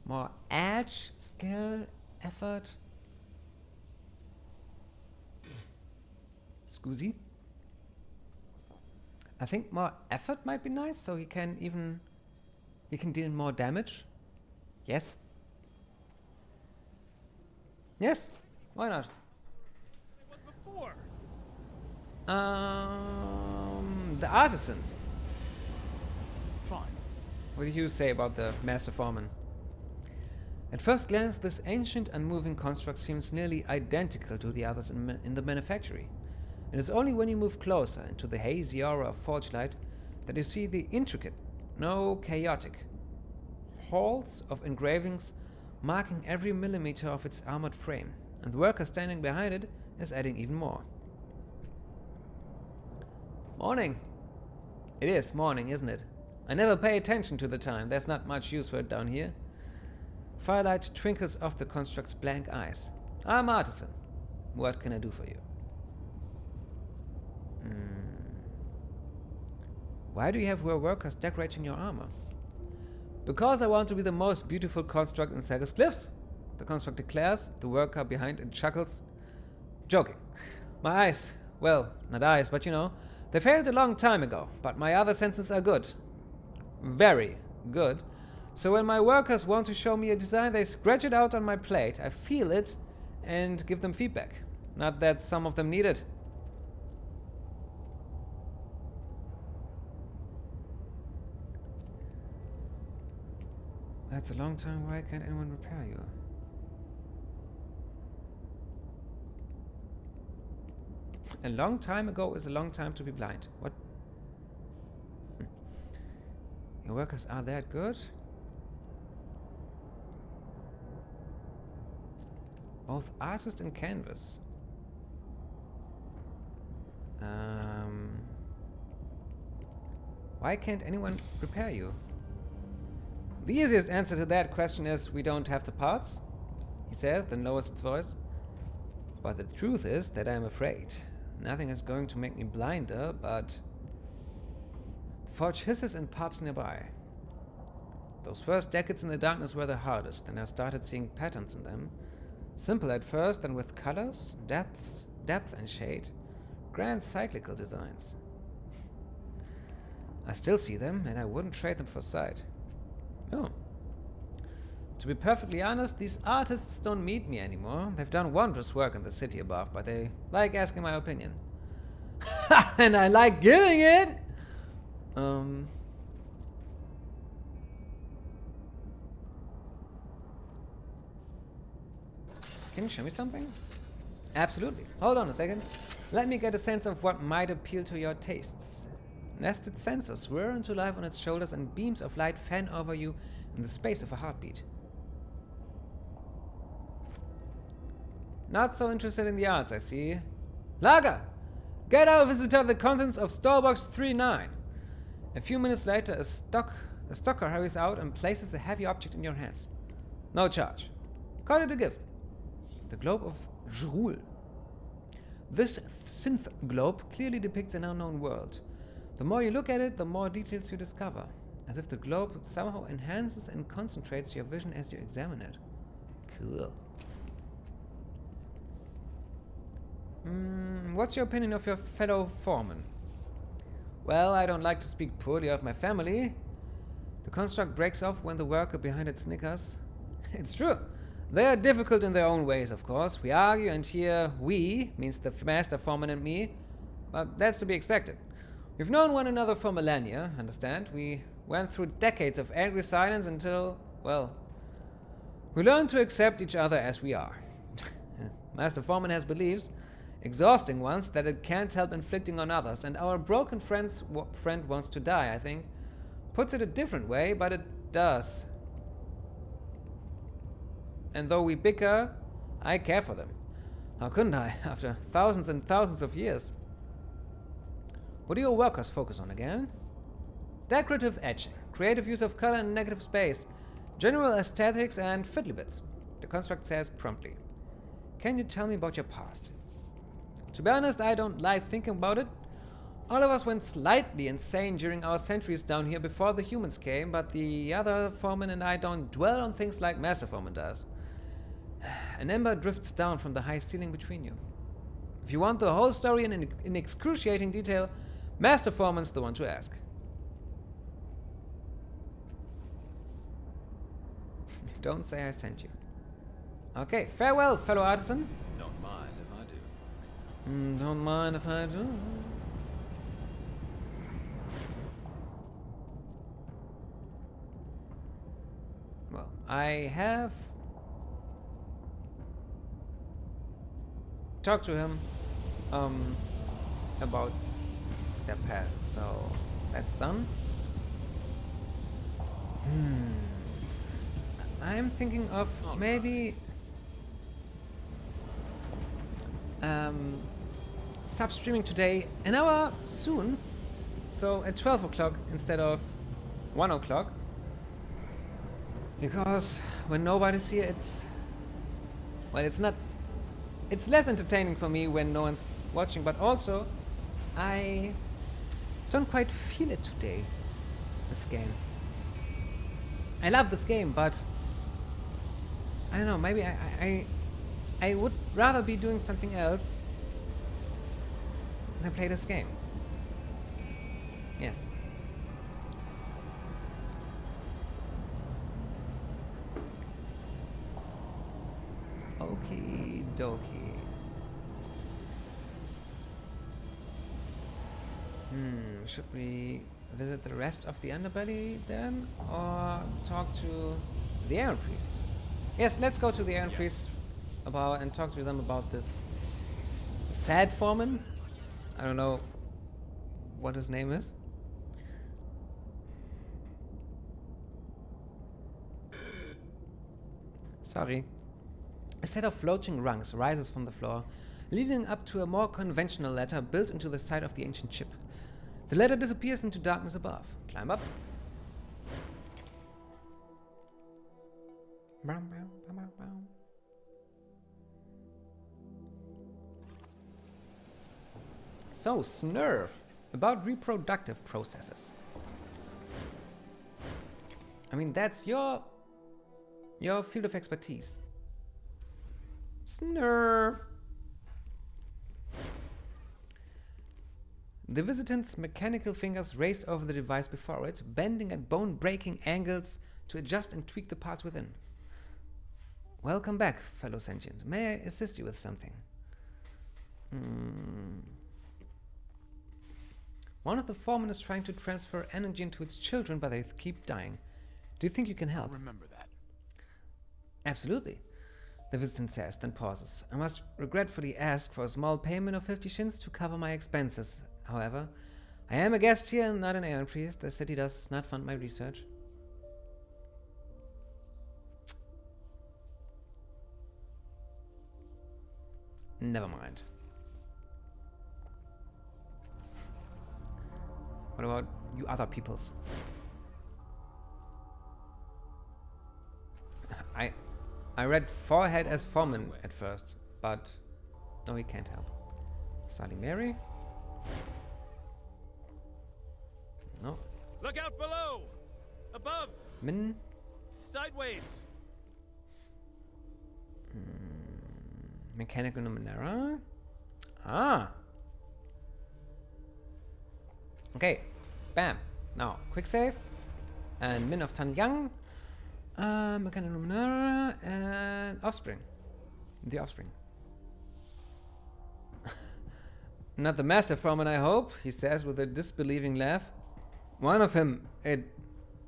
More edge, skill, effort. Scusi? I think more effort might be nice, so he can deal more damage. Yes. Yes, why not? It was before. The Artisan. Fine. What do you say about the Master Foreman? At first glance, this ancient, unmoving construct seems nearly identical to the others in the manufactory. It is only when you move closer into the hazy aura of forge light that you see the intricate, no chaotic, halls of engravings marking every millimeter of its armored frame, and the worker standing behind it is adding even more. Morning! It is morning, isn't it? I never pay attention to the time, there's not much use for it down here. Firelight twinkles off the construct's blank eyes. I'm Artisan. What can I do for you? Why do you have workers decorating your armor? Because I want to be the most beautiful construct in Circus Cliffs, the construct declares, the worker behind it chuckles. Joking. My eyes, well, not eyes, but you know, they failed a long time ago, but my other senses are good. Very good. So when my workers want to show me a design, they scratch it out on my plate, I feel it, and give them feedback. Not that some of them need it. That's a long time. Why can't anyone repair you? A long time ago is a long time to be blind. What? Your workers are that good? Both artist and canvas. Why can't anyone repair you? The easiest answer to that question is we don't have the parts, he says, then lowers its voice. But the truth is that I'm afraid. Nothing is going to make me blinder, but... The forge hisses and pops nearby. Those first decades in the darkness were the hardest, then I started seeing patterns in them. Simple at first, then with colors, depth and shade. Grand cyclical designs. I still see them, and I wouldn't trade them for sight. Oh. To be perfectly honest, these artists don't meet me anymore. They've done wondrous work in the city above, but they like asking my opinion. And I like giving it! Can you show me something? Absolutely. Hold on a second. Let me get a sense of what might appeal to your tastes. Nested sensors whir into life on its shoulders and beams of light fan over you in the space of a heartbeat. Not so interested in the arts, I see. Lager! Get our visitor the contents of Storebox 39. A few minutes later, a stocker hurries out and places a heavy object in your hands. No charge. Call it a gift. The globe of Jrul. This synth globe clearly depicts an unknown world. The more you look at it, the more details you discover, as if the globe somehow enhances and concentrates your vision as you examine it. Cool. What's your opinion of your fellow foreman? Well, I don't like to speak poorly of my family. The construct breaks off when the worker behind it snickers. It's true. They are difficult in their own ways, of course. We argue, and here we means the master foreman and me, but that's to be expected. We've known one another for millennia, understand? We went through decades of angry silence until, well, we learned to accept each other as we are. Master Foreman has beliefs, exhausting ones, that it can't help inflicting on others, and our broken friend wants to die, I think. Puts it a different way, but it does. And though we bicker, I care for them. How couldn't I, after thousands and thousands of years? What do your workers focus on again? Decorative etching, creative use of color and negative space, general aesthetics, and fiddly bits, the construct says promptly. Can you tell me about your past? To be honest, I don't like thinking about it. All of us went slightly insane during our centuries down here before the humans came, but the other Foreman and I don't dwell on things like Master Foreman does. An ember drifts down from the high ceiling between you. If you want the whole story in excruciating detail, Master Foreman's the one to ask. Don't say I sent you. Okay, farewell, fellow artisan. Don't mind if I do. Don't mind if I do. Well, I have talked to him about their past, so that's done. I'm thinking of maybe stop streaming today an hour soon, so at 12 o'clock instead of 1 o'clock, because when nobody's here it's less entertaining for me when no one's watching, but also I don't quite feel it today, this game. I love this game, but I don't know, maybe I would rather be doing something else than play this game. Yes. Okie dokie. Should we visit the rest of the Underbelly then, or talk to the Iron Priests? Yes, let's go to the Iron Priests and talk to them about this sad Foreman. I don't know what his name is. Sorry. A set of floating rungs rises from the floor, leading up to a more conventional ladder built into the side of the ancient ship. The ladder disappears into darkness above. Climb up. So, Snurf, about reproductive processes. I mean, that's your field of expertise. Snurf. The visitant's mechanical fingers race over the device before it, bending at bone-breaking angles to adjust and tweak the parts within. Welcome back, fellow sentient. May I assist you with something? One of the foremen is trying to transfer energy into its children, but they keep dying. Do you think you can help? I'll remember that. Absolutely, the visitant says, then pauses. I must regretfully ask for a small payment of 50 shins to cover my expenses. However, I am a guest here and not an Iron Priest. The city does not fund my research. Never mind. What about you other peoples? I read forehead as Foreman at first, but no, he can't help. Sally Mary? No. Look out below! Above! Min? Sideways! Mechanical Numenera? Ah! Okay, bam. Now, quick save. And Min of Tan Yang. Mechanical Numenera and Offspring. The Offspring. Not the Master Foreman, I hope, he says with a disbelieving laugh. One of him, it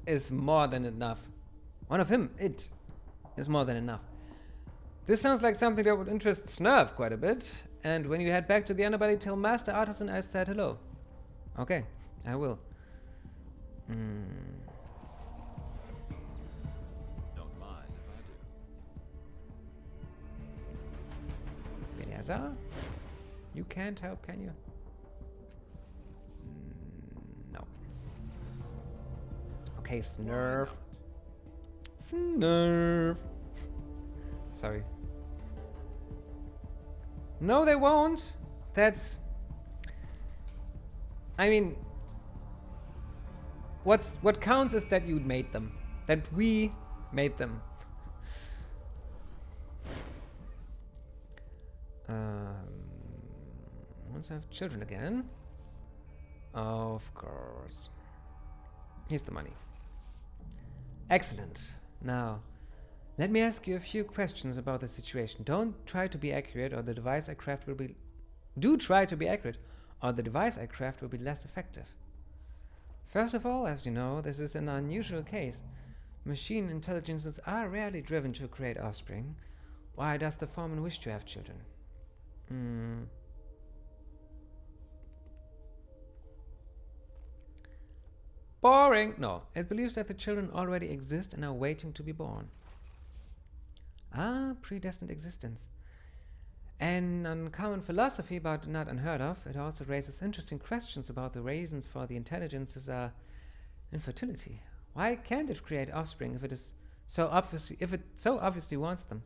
is more than enough. One of him, it is more than enough. This sounds like something that would interest Snurf quite a bit. And when you head back to the Underbelly, tell Master Artisan I said hello. Okay, I will. Don't mind if I do. Beleazar? You can't help, can you? No. Okay, Snurf. Snurf. Sorry. No, they won't. I mean, what counts is that you made them. That we made them. Once I have children again. Of course. Here's the money. Excellent. Now, let me ask you a few questions about the situation. Don't try to be accurate or the device I craft will be... Do try to be accurate or the device I craft will be less effective. First of all, as you know, this is an unusual case. Machine intelligences are rarely driven to create offspring. Why does the Foreman wish to have children? Boring! No, it believes that the children already exist and are waiting to be born. Ah, predestined existence. An uncommon philosophy, but not unheard of. It also raises interesting questions about the reasons for the intelligence's infertility. Why can't it create offspring if it so obviously wants them?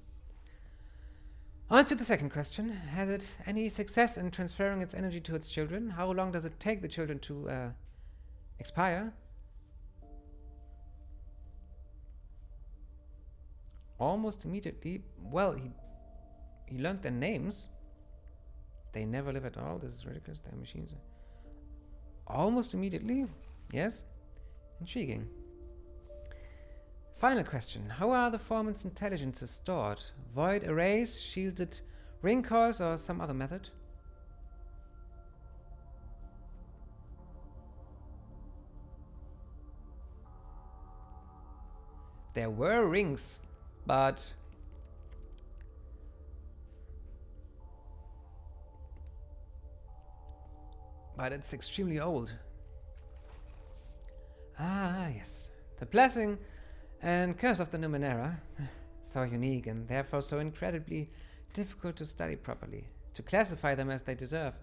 On to the second question. Has it any success in transferring its energy to its children? How long does it take the children to expire? Almost immediately. Well, he learned their names. They never live at all. This is ridiculous. They're machines. Almost immediately. Yes. Intriguing. Final question. How are the Foreman's intelligences stored? Void arrays, shielded ring cores, or some other method? There were rings, but it's extremely old. Ah, yes. The blessing and curse of the Numenera. So unique and therefore so incredibly difficult to study properly, to classify them as they deserve.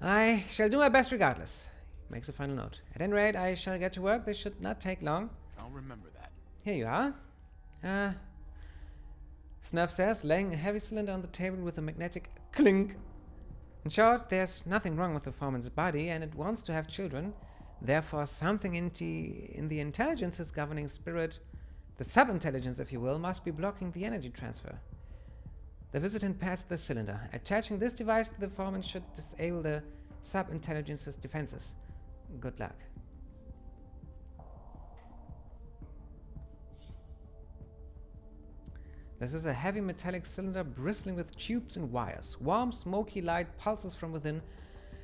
I shall do my best regardless. Makes a final note. At any rate, I shall get to work. This should not take long. I'll remember that. Here you are. Snuff says, laying a heavy cylinder on the table with a magnetic clink. In short, there's nothing wrong with the Foreman's body, and it wants to have children. Therefore, something in the intelligence's governing spirit, the sub-intelligence, if you will, must be blocking the energy transfer. The visitant passed the cylinder. Attaching this device to the Foreman should disable the sub-intelligence's defenses. Good luck. This is a heavy metallic cylinder bristling with tubes and wires. Warm, smoky light pulses from within.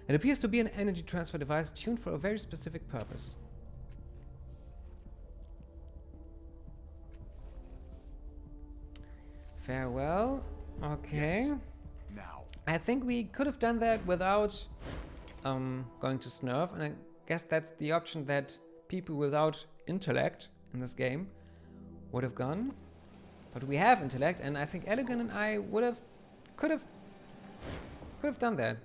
It appears to be an energy transfer device tuned for a very specific purpose. Farewell. Okay. Yes. Now. I think we could have done that without going to Snurf, and I guess that's the option that people without intellect in this game would have gone. But we have intellect, and I think Elegant and I could have done that.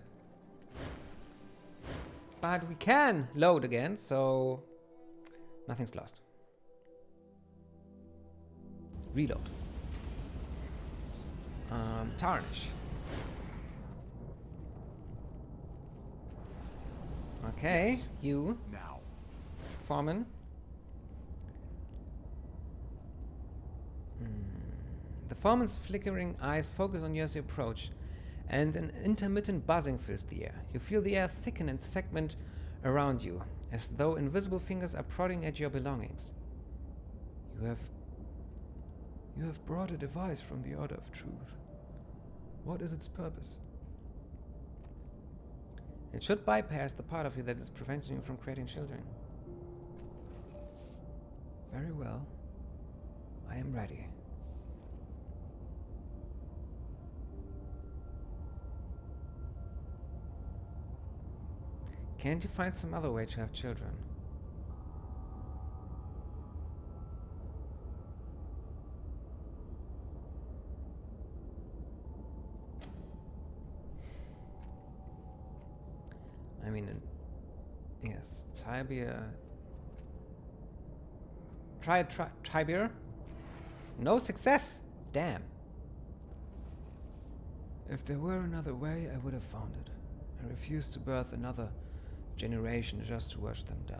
But we can load again, so nothing's lost. Reload. Tarnish. Okay, Yes. you, Now. Foreman. The Foreman's flickering eyes focus on you as you approach, and an intermittent buzzing fills the air. You feel the air thicken and segment around you, as though invisible fingers are prodding at your belongings. You have brought a device from the Order of Truth. What is its purpose? It should bypass the part of you that is preventing you from creating children. Very well. I am ready. Can't you find some other way to have children? I mean, yes, Tibia. Try Tibia. No success. Damn. If there were another way, I would have found it. I refuse to birth another generation just to watch them die.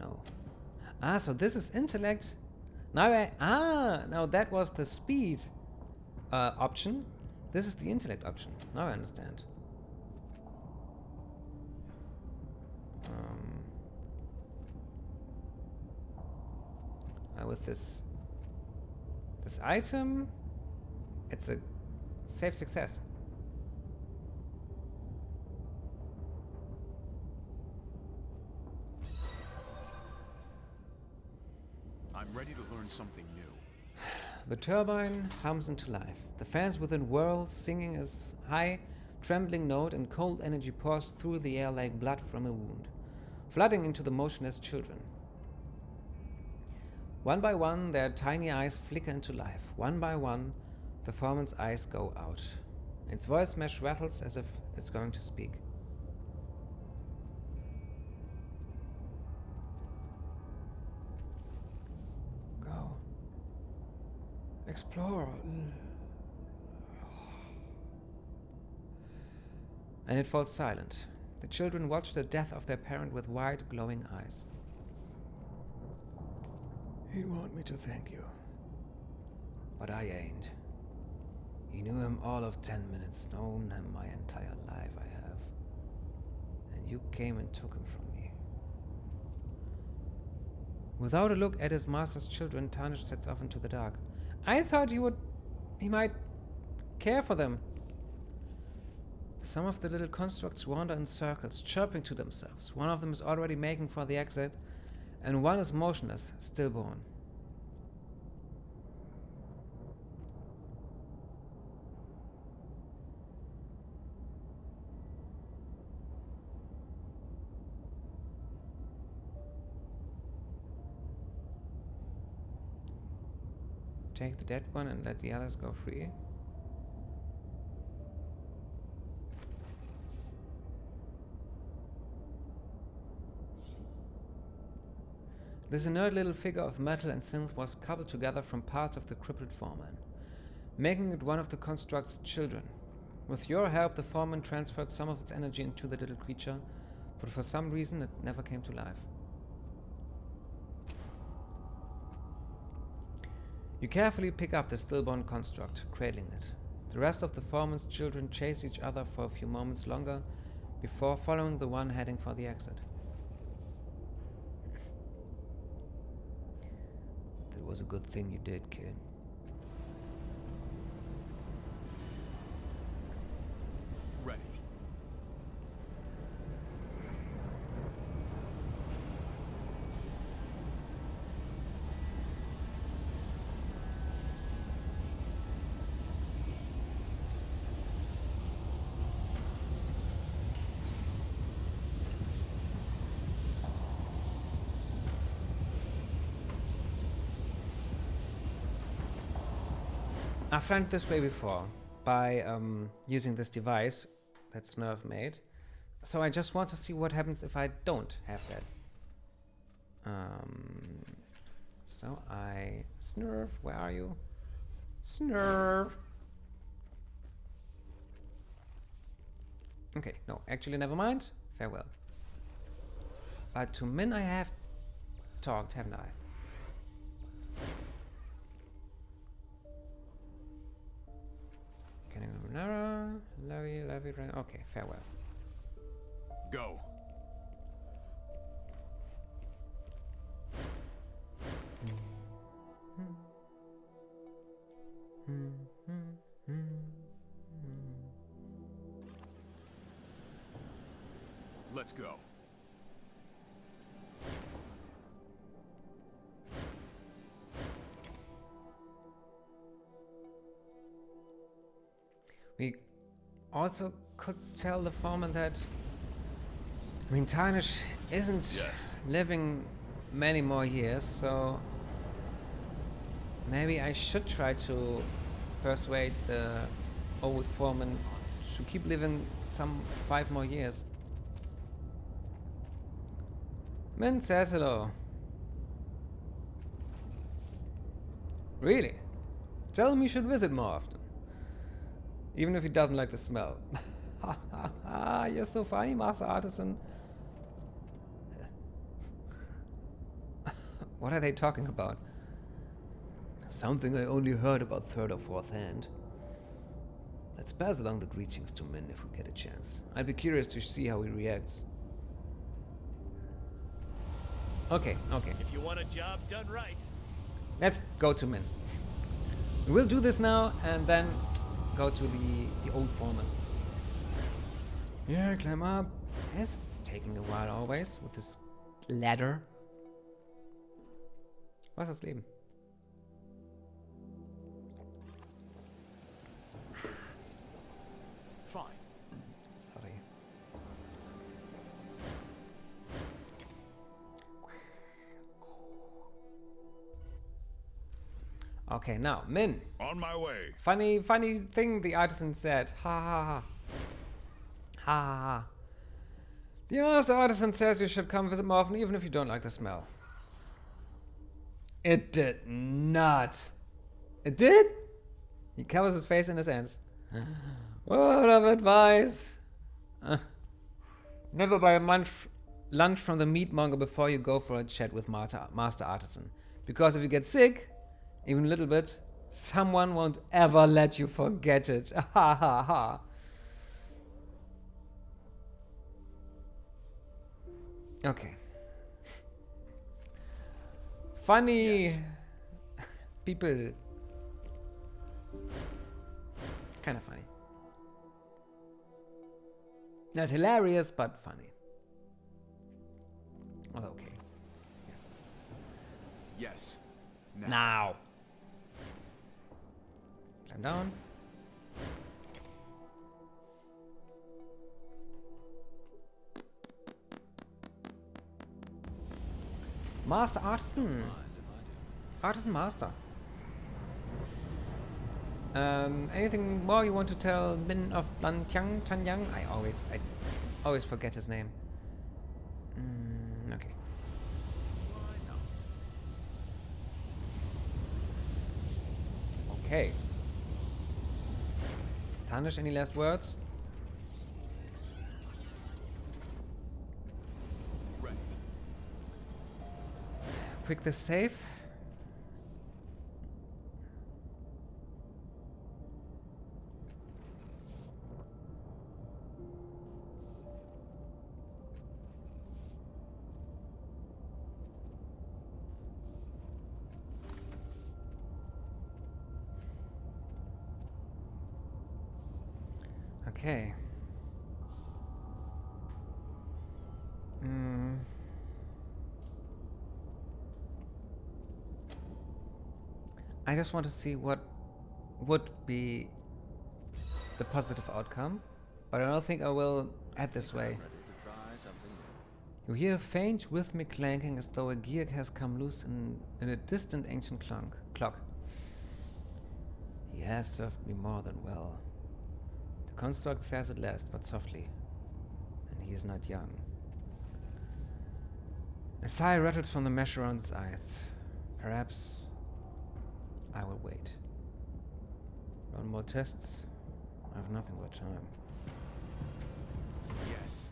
No. So this is intellect. Now that was the speed option. This is the intellect option. Now I understand. With this item, it's a safe success. I'm ready to learn something new. The turbine hums into life. The fans within whirl, singing a high, trembling note, and cold energy pours through the air like blood from a wound, flooding into the motionless children. One by one, their tiny eyes flicker into life. One by one, the foreman's eyes go out. Its voice mesh rattles as if it's going to speak. Go. Explore. And it falls silent. The children watch the death of their parent with wide, glowing eyes. He'd want me to thank you. But I ain't. He knew him all of 10 minutes, known him my entire life I have. And you came and took him from me. Without a look at his master's children, Tarnish sets off into the dark. I thought he might care for them. Some of the little constructs wander in circles, chirping to themselves. One of them is already making for the exit, and one is motionless, stillborn. Take the dead one and let the others go free. This inert little figure of metal and synth was cobbled together from parts of the crippled Foreman, making it one of the construct's children. With your help, the Foreman transferred some of its energy into the little creature, but for some reason it never came to life. You carefully pick up the stillborn construct, cradling it. The rest of the Foreman's children chase each other for a few moments longer before following the one heading for the exit. It was a good thing you did, kid. Ready. I've flanked this way before by using this device that Snurf made. So I just want to see what happens if I don't have that. So I... Snurf, where are you? Snurf! Okay, no, actually never mind. Farewell. But to Min I have talked, haven't I? Numenera, Levy, okay, farewell. Go. Let's go. We also could tell the Foreman that, I mean, Tarnish isn't living many more years, so maybe I should try to persuade the old Foreman to keep living some 5 more years. Min says hello. Really? Tell him he should visit more often. Even if he doesn't like the smell. Ha ha ha, you're so funny, Master Artisan. What are they talking about? Something I only heard about third or fourth hand. Let's pass along the greetings to Min if we get a chance. I'd be curious to see how he reacts. Okay, okay. If you want a job done right. Let's go to Min. We will do this now and then go to the old Foreman. Yeah, climb up. Yes, it's taking a while always with this ladder. Was das Leben? Fine. Sorry. Okay, now, Min. On my way. Funny thing the artisan said. Ha ha ha. Ha ha ha. The master artisan says you should come visit more often even if you don't like the smell. It did not. It did? He covers his face in his hands. Word of advice. Never buy a lunch from the meatmonger before you go for a chat with Master Artisan. Because if you get sick, even a little bit, someone won't ever let you forget it. Ha ha ha. Okay. Funny people. Kind of funny. Not hilarious, but funny. Oh, okay. Yes. Yes. Now. Climb down. Master Artisan. Artisan Master. Anything more you want to tell Min of Tanyang? I always forget his name. Okay. Okay. Tarnish, any last words? Ready. Quick this save. Okay. I just want to see what would be the positive outcome, but I don't think I will add this way. You hear a faint rhythmic clanking as though a gear has come loose in a distant ancient clock. He has served me more than well. The construct says at last, but softly, and he is not young. A sigh rattles from the mesh around his eyes. Perhaps I will wait. One more tests. I have nothing but time. Yes.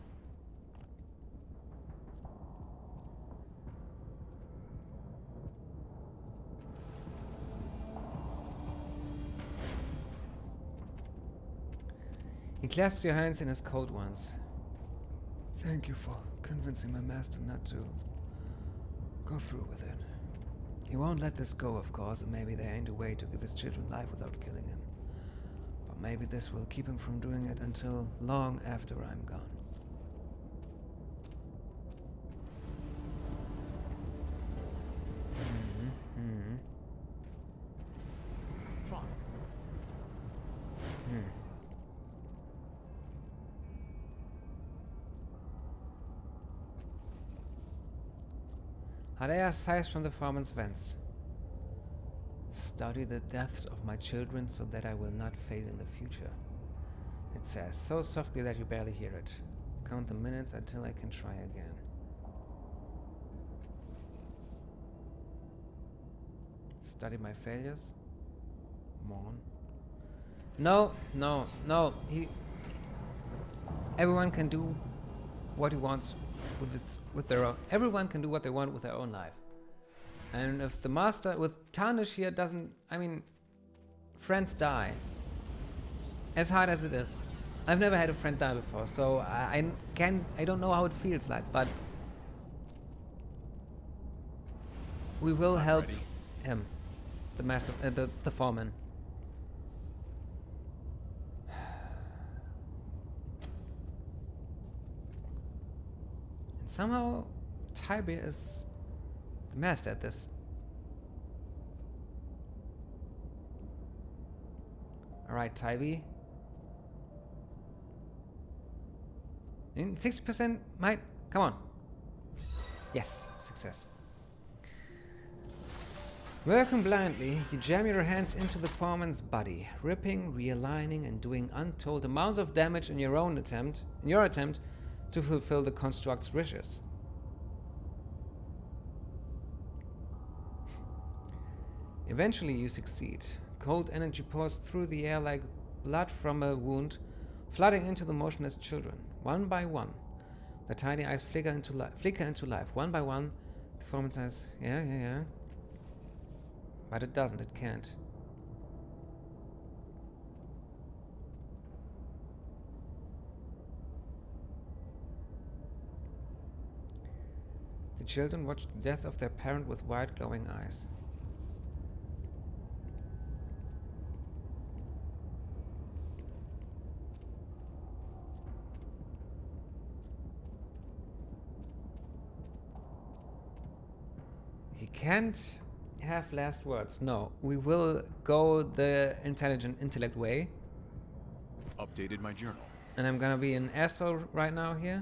He clasps your hands in his coat once. Thank you for convincing my master not to go through with it. He won't let this go, of course, and maybe there ain't a way to give his children life without killing him. But maybe this will keep him from doing it until long after I'm gone. Fine. Hadea sighs from the Foreman's vents. Study the deaths of my children so that I will not fail in the future. It says, so softly that you barely hear it. Count the minutes until I can try again. study my failures? Mourn. No, no, no. Everyone can do what he wants with their own. Everyone can do what they want with their own life. And if the master with Tarnish here doesn't, I mean, friends die. As hard as it is. I've never had a friend die before, so I don't know how it feels like, but we will help him, the master, the foreman. And somehow Tybee is the master at this. All right, Tybee. 60% might. Come on. Yes, success. Working blindly, you jam your hands into the foreman's body, ripping, realigning, and doing untold amounts of damage in your attempt to fulfill the construct's wishes. Eventually, you succeed. Cold energy pours through the air like blood from a wound, flooding into the motionless children. One by one, the tiny eyes flicker into life. One by one, the foreman's eyes. Yeah. But it doesn't. It can't. The children watch the death of their parent with wide, glowing eyes. He can't have last words. No, we will go the intellect way. Updated my journal. And I'm gonna be an asshole right now here.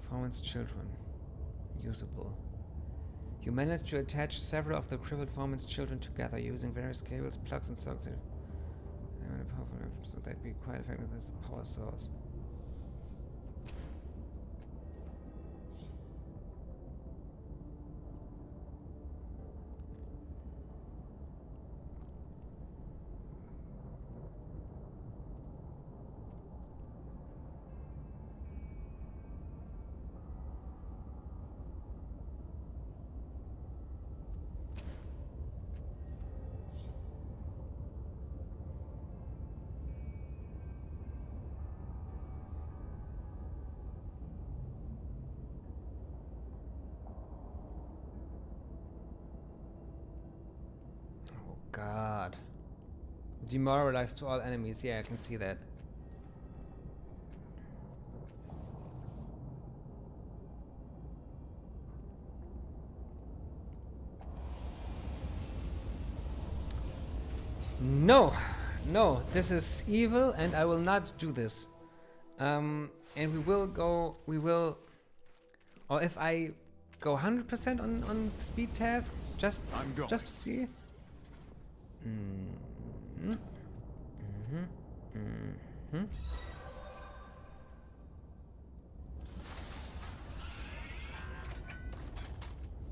Foreman's children. Usable. You managed to attach several of the crippled Foreman's children together using various cables, plugs, and sockets. So that'd be quite effective as a power source. God. Demoralized to all enemies. Yeah, I can see that. No, this is evil and I will not do this. And we will, or if I go 100% on speed task, just to see.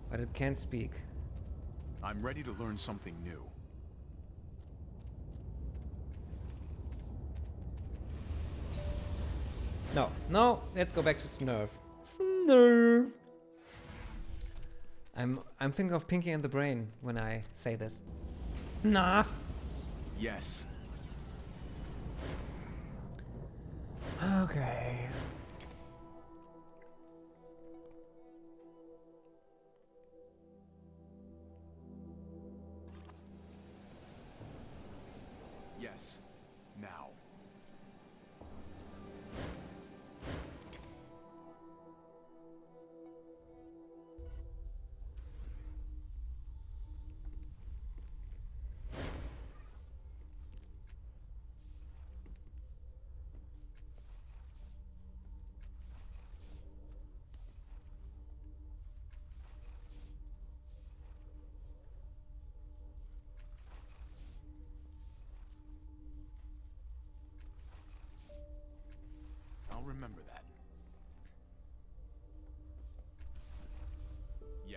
But it can't speak. I'm ready to learn something new. No, let's go back to Snurf. Snurf. I'm thinking of Pinky and the Brain when I say this. Nah. Yes. Okay. Yes. Now.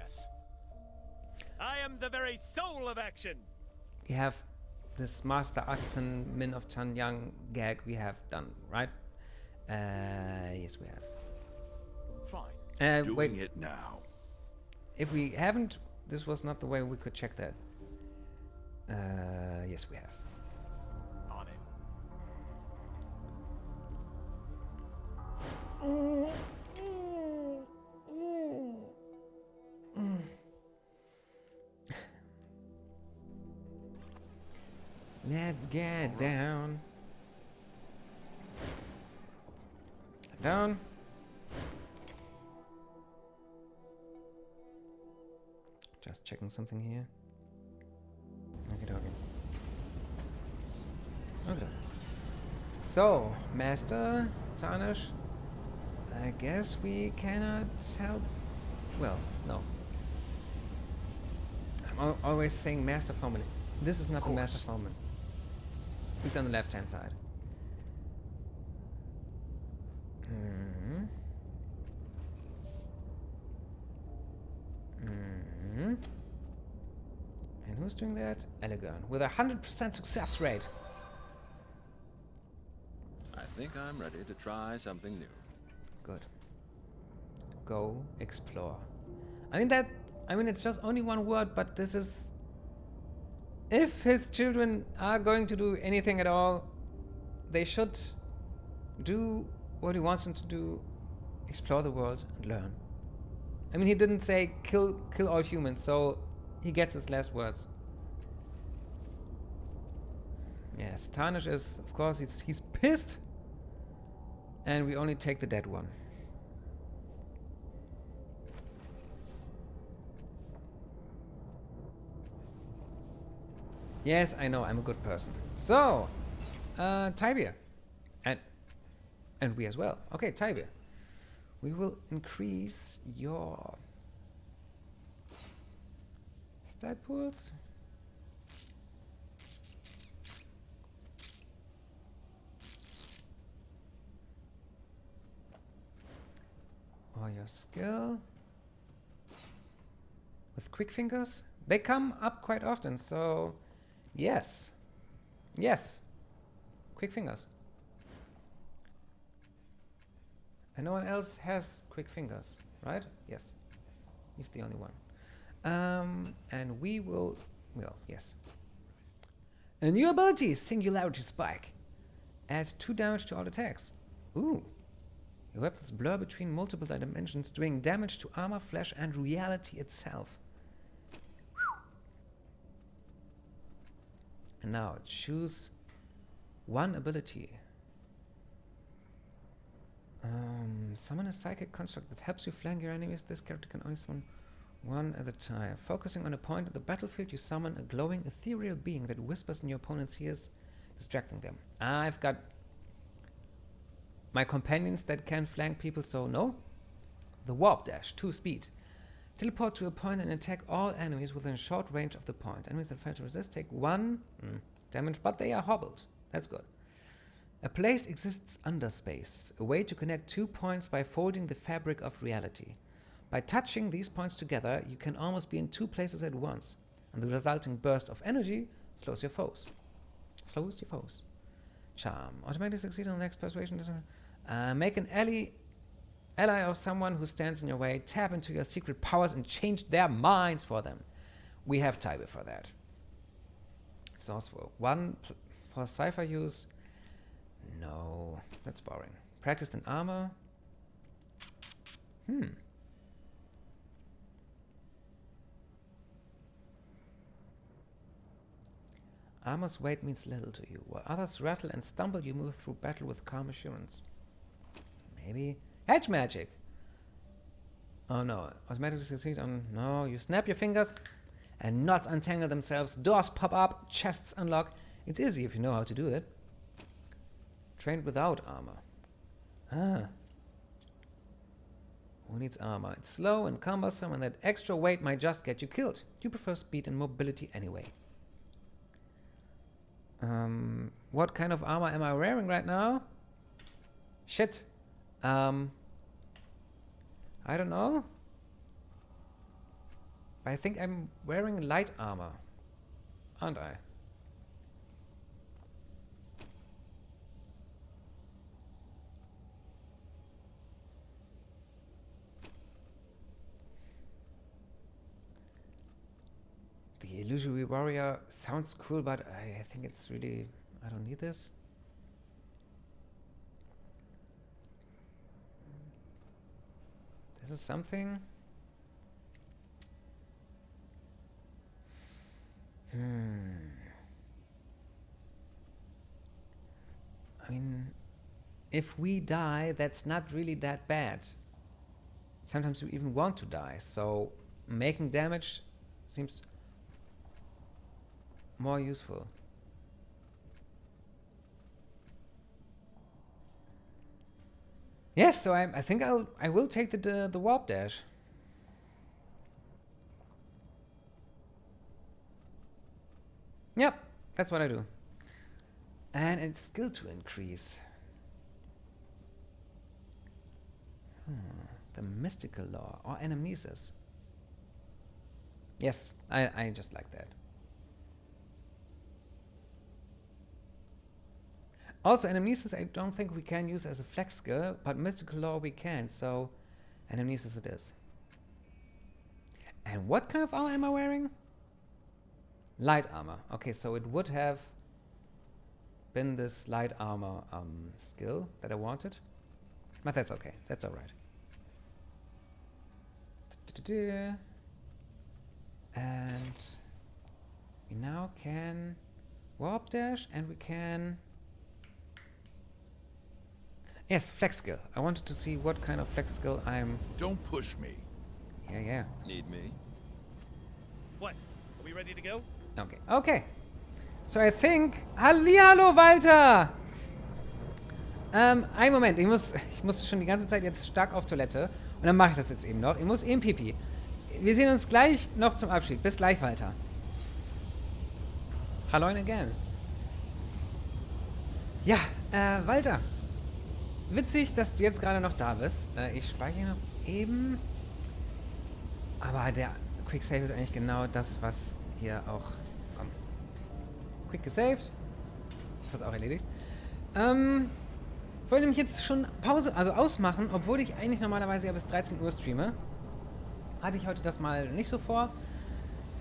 Yes. I am the very soul of action. We have this Master Artisan Min of Tan Yang gag we have done, right? Yes, we have. Fine. Doing Wait, it now. if we haven't, this was not the way we could check that. Yes, we have. On it. Let's get down. Down. Just checking something here. Okay, okay. Okay. So, Master Tarnish, I guess we cannot help. Well, no. I'm always saying Master Foreman. This is not the Master Foreman. He's on the left-hand side. And who's doing that? Elegant, with a 100% success rate. I think I'm ready to try something new. Good. Go explore. I mean, it's just only one word, but this is... If his children are going to do anything at all, they should do what he wants them to do, explore the world and learn. I mean, he didn't say kill all humans, so he gets his last words. Yes, Tarnish is, of course, he's pissed, and we only take the dead one. Yes, I know, I'm a good person. So, Tibia. And we as well. Okay, Tibia. We will increase your stat pools. Or your skill. With quick fingers. They come up quite often, so... Yes. Yes. Quick fingers. And no one else has quick fingers, right? Yes. He's the only one. And we will... Well, yes. A new ability, Singularity Spike. Adds 2 damage to all attacks. Ooh. Your weapons blur between multiple dimensions, doing damage to armor, flesh, and reality itself. And now, choose one ability. Summon a psychic construct that helps you flank your enemies. This character can only summon one at a time. Focusing on a point of the battlefield, you summon a glowing ethereal being that whispers in your opponent's ears, distracting them. I've got my companions that can flank people, so no. The Warp Dash, 2 speed. Teleport to a point and attack all enemies within short range of the point. Enemies that fail to resist take 1 damage, but they are hobbled. That's good. A place exists under space, a way to connect 2 points by folding the fabric of reality. By touching these points together, you can almost be in 2 places at once, and the resulting burst of energy slows your foes. Charm. Automatically succeed on the next persuasion. Make an ally of someone who stands in your way, tap into your secret powers and change their minds for them. We have Tybee for that. Sourceful. 1 for cipher use. No, that's boring. Practiced in armor. Armor's weight means little to you. While others rattle and stumble, you move through battle with calm assurance. Maybe Edge magic. Oh no, automatically succeed on... No, you snap your fingers and knots untangle themselves, doors pop up, chests unlock. It's easy if you know how to do it. Trained without armor. Who needs armor? It's slow and cumbersome, and that extra weight might just get you killed. You prefer speed and mobility anyway. What kind of armor am I wearing right now? Shit. I don't know. But I think I'm wearing light armor, aren't I? The Illusory Warrior sounds cool, but I think it's really... I don't need this. This is something... I mean, if we die, that's not really that bad. Sometimes we even want to die, so making damage seems more useful. Yes, so I think I will take the warp dash. Yep, that's what I do. And it's skill to increase. The mystical law or anamnesis. Yes, I just like that. Also, anamnesis I don't think we can use as a flex skill, but mystical law we can, so anamnesis it is. And what kind of armor am I wearing? Light armor. Okay, so it would have been this light armor skill that I wanted. But that's okay. That's alright. And we now can warp dash and we can... Yes, flex skill. I wanted to see what kind of flex skill I'm... Don't push me. Yeah. Need me? What? Are we ready to go? Okay. So I think... Hallihallo, Walter! Einen Moment. Ich muss schon die ganze Zeit jetzt stark auf Toilette. Und dann mache ich das jetzt eben noch. Ich muss eben Pipi. Wir sehen uns gleich noch zum Abschied. Bis gleich, Walter. Hallo again. Ja, Walter. Witzig, dass du jetzt gerade noch da bist. Ich speichere noch eben. Aber der Quick Save ist eigentlich genau das, was hier auch... Komm. Quick gesaved. Ist das auch erledigt. Ich wollte nämlich jetzt schon Pause, also ausmachen, obwohl ich eigentlich normalerweise ja bis 13 Uhr streame. Hatte ich heute das mal nicht so vor,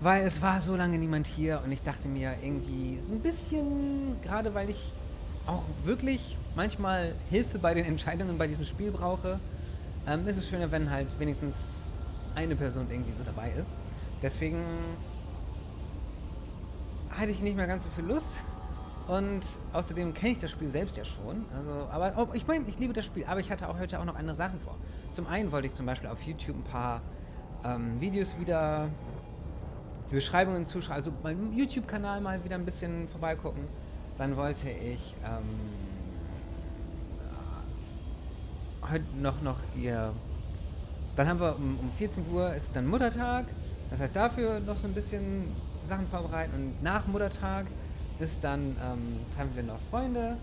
weil es war so lange niemand hier und ich dachte mir irgendwie so ein bisschen, gerade weil ich auch wirklich manchmal Hilfe bei den Entscheidungen bei diesem Spiel brauche, ist es schöner, wenn halt wenigstens eine Person irgendwie so dabei ist. Deswegen hatte ich nicht mehr ganz so viel Lust. Und außerdem kenne ich das Spiel selbst ja schon. Also, aber ich meine, ich liebe das Spiel, aber ich hatte auch heute auch noch andere Sachen vor. Zum einen wollte ich zum Beispiel auf YouTube ein paar Videos wieder, die Beschreibungen zuschreiben, also meinem YouTube-Kanal mal wieder ein bisschen vorbeigucken. Dann wollte ich heute noch ihr... Dann haben wir um 14 Uhr ist dann Muttertag. Das heißt, dafür noch so ein bisschen Sachen vorbereiten. Und nach Muttertag ist dann, treffen wir noch Freunde.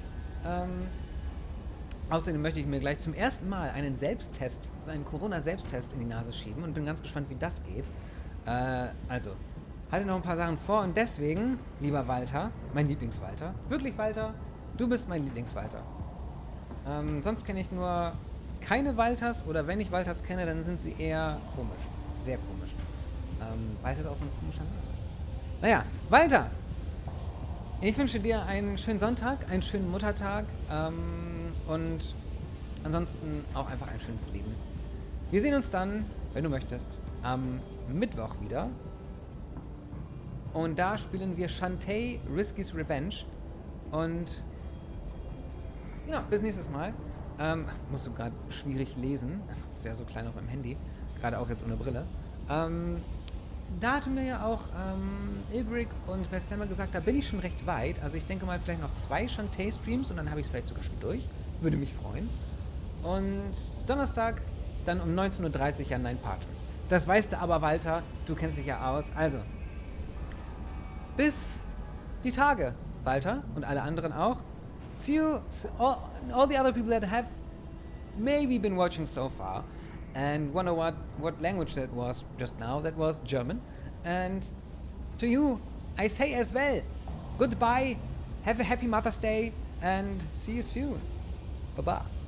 Außerdem möchte ich mir gleich zum ersten Mal einen Selbsttest, also einen Corona-Selbsttest in die Nase schieben und bin ganz gespannt, wie das geht. Also, hatte noch ein paar Sachen vor und deswegen, lieber Walter, mein Lieblingswalter, wirklich Walter, du bist mein Lieblingswalter. Sonst kenne ich nur keine Walters oder wenn ich Walters kenne, dann sind sie eher komisch. Sehr komisch. Walter ist auch so ein komischer Name. Naja, Walter! Ich wünsche dir einen schönen Sonntag, einen schönen Muttertag und ansonsten auch einfach ein schönes Leben. Wir sehen uns dann, wenn du möchtest, am Mittwoch wieder. Und da spielen wir Shantae Risky's Revenge. Und ja, bis nächstes Mal. Musst du gerade schwierig lesen. Ist ja so klein auf meinem Handy. Gerade auch jetzt ohne Brille. Da hatten wir ja auch Ilbrick und Bestemmer gesagt, da bin ich schon recht weit. Also ich denke mal vielleicht noch 2 Shantae-Streams und dann habe ich es vielleicht sogar schon durch. Würde mich freuen. Und Donnerstag dann um 19:30 Uhr ja 9 Patrons. Das weißt du aber, Walter. Du kennst dich ja aus. Also, bis die Tage, Walter und alle anderen auch. See you, all the other people that have maybe been watching so far and wonder what language that was just now. That was German. And to you, I say as well, goodbye, have a happy Mother's Day, and see you soon. Bye-bye.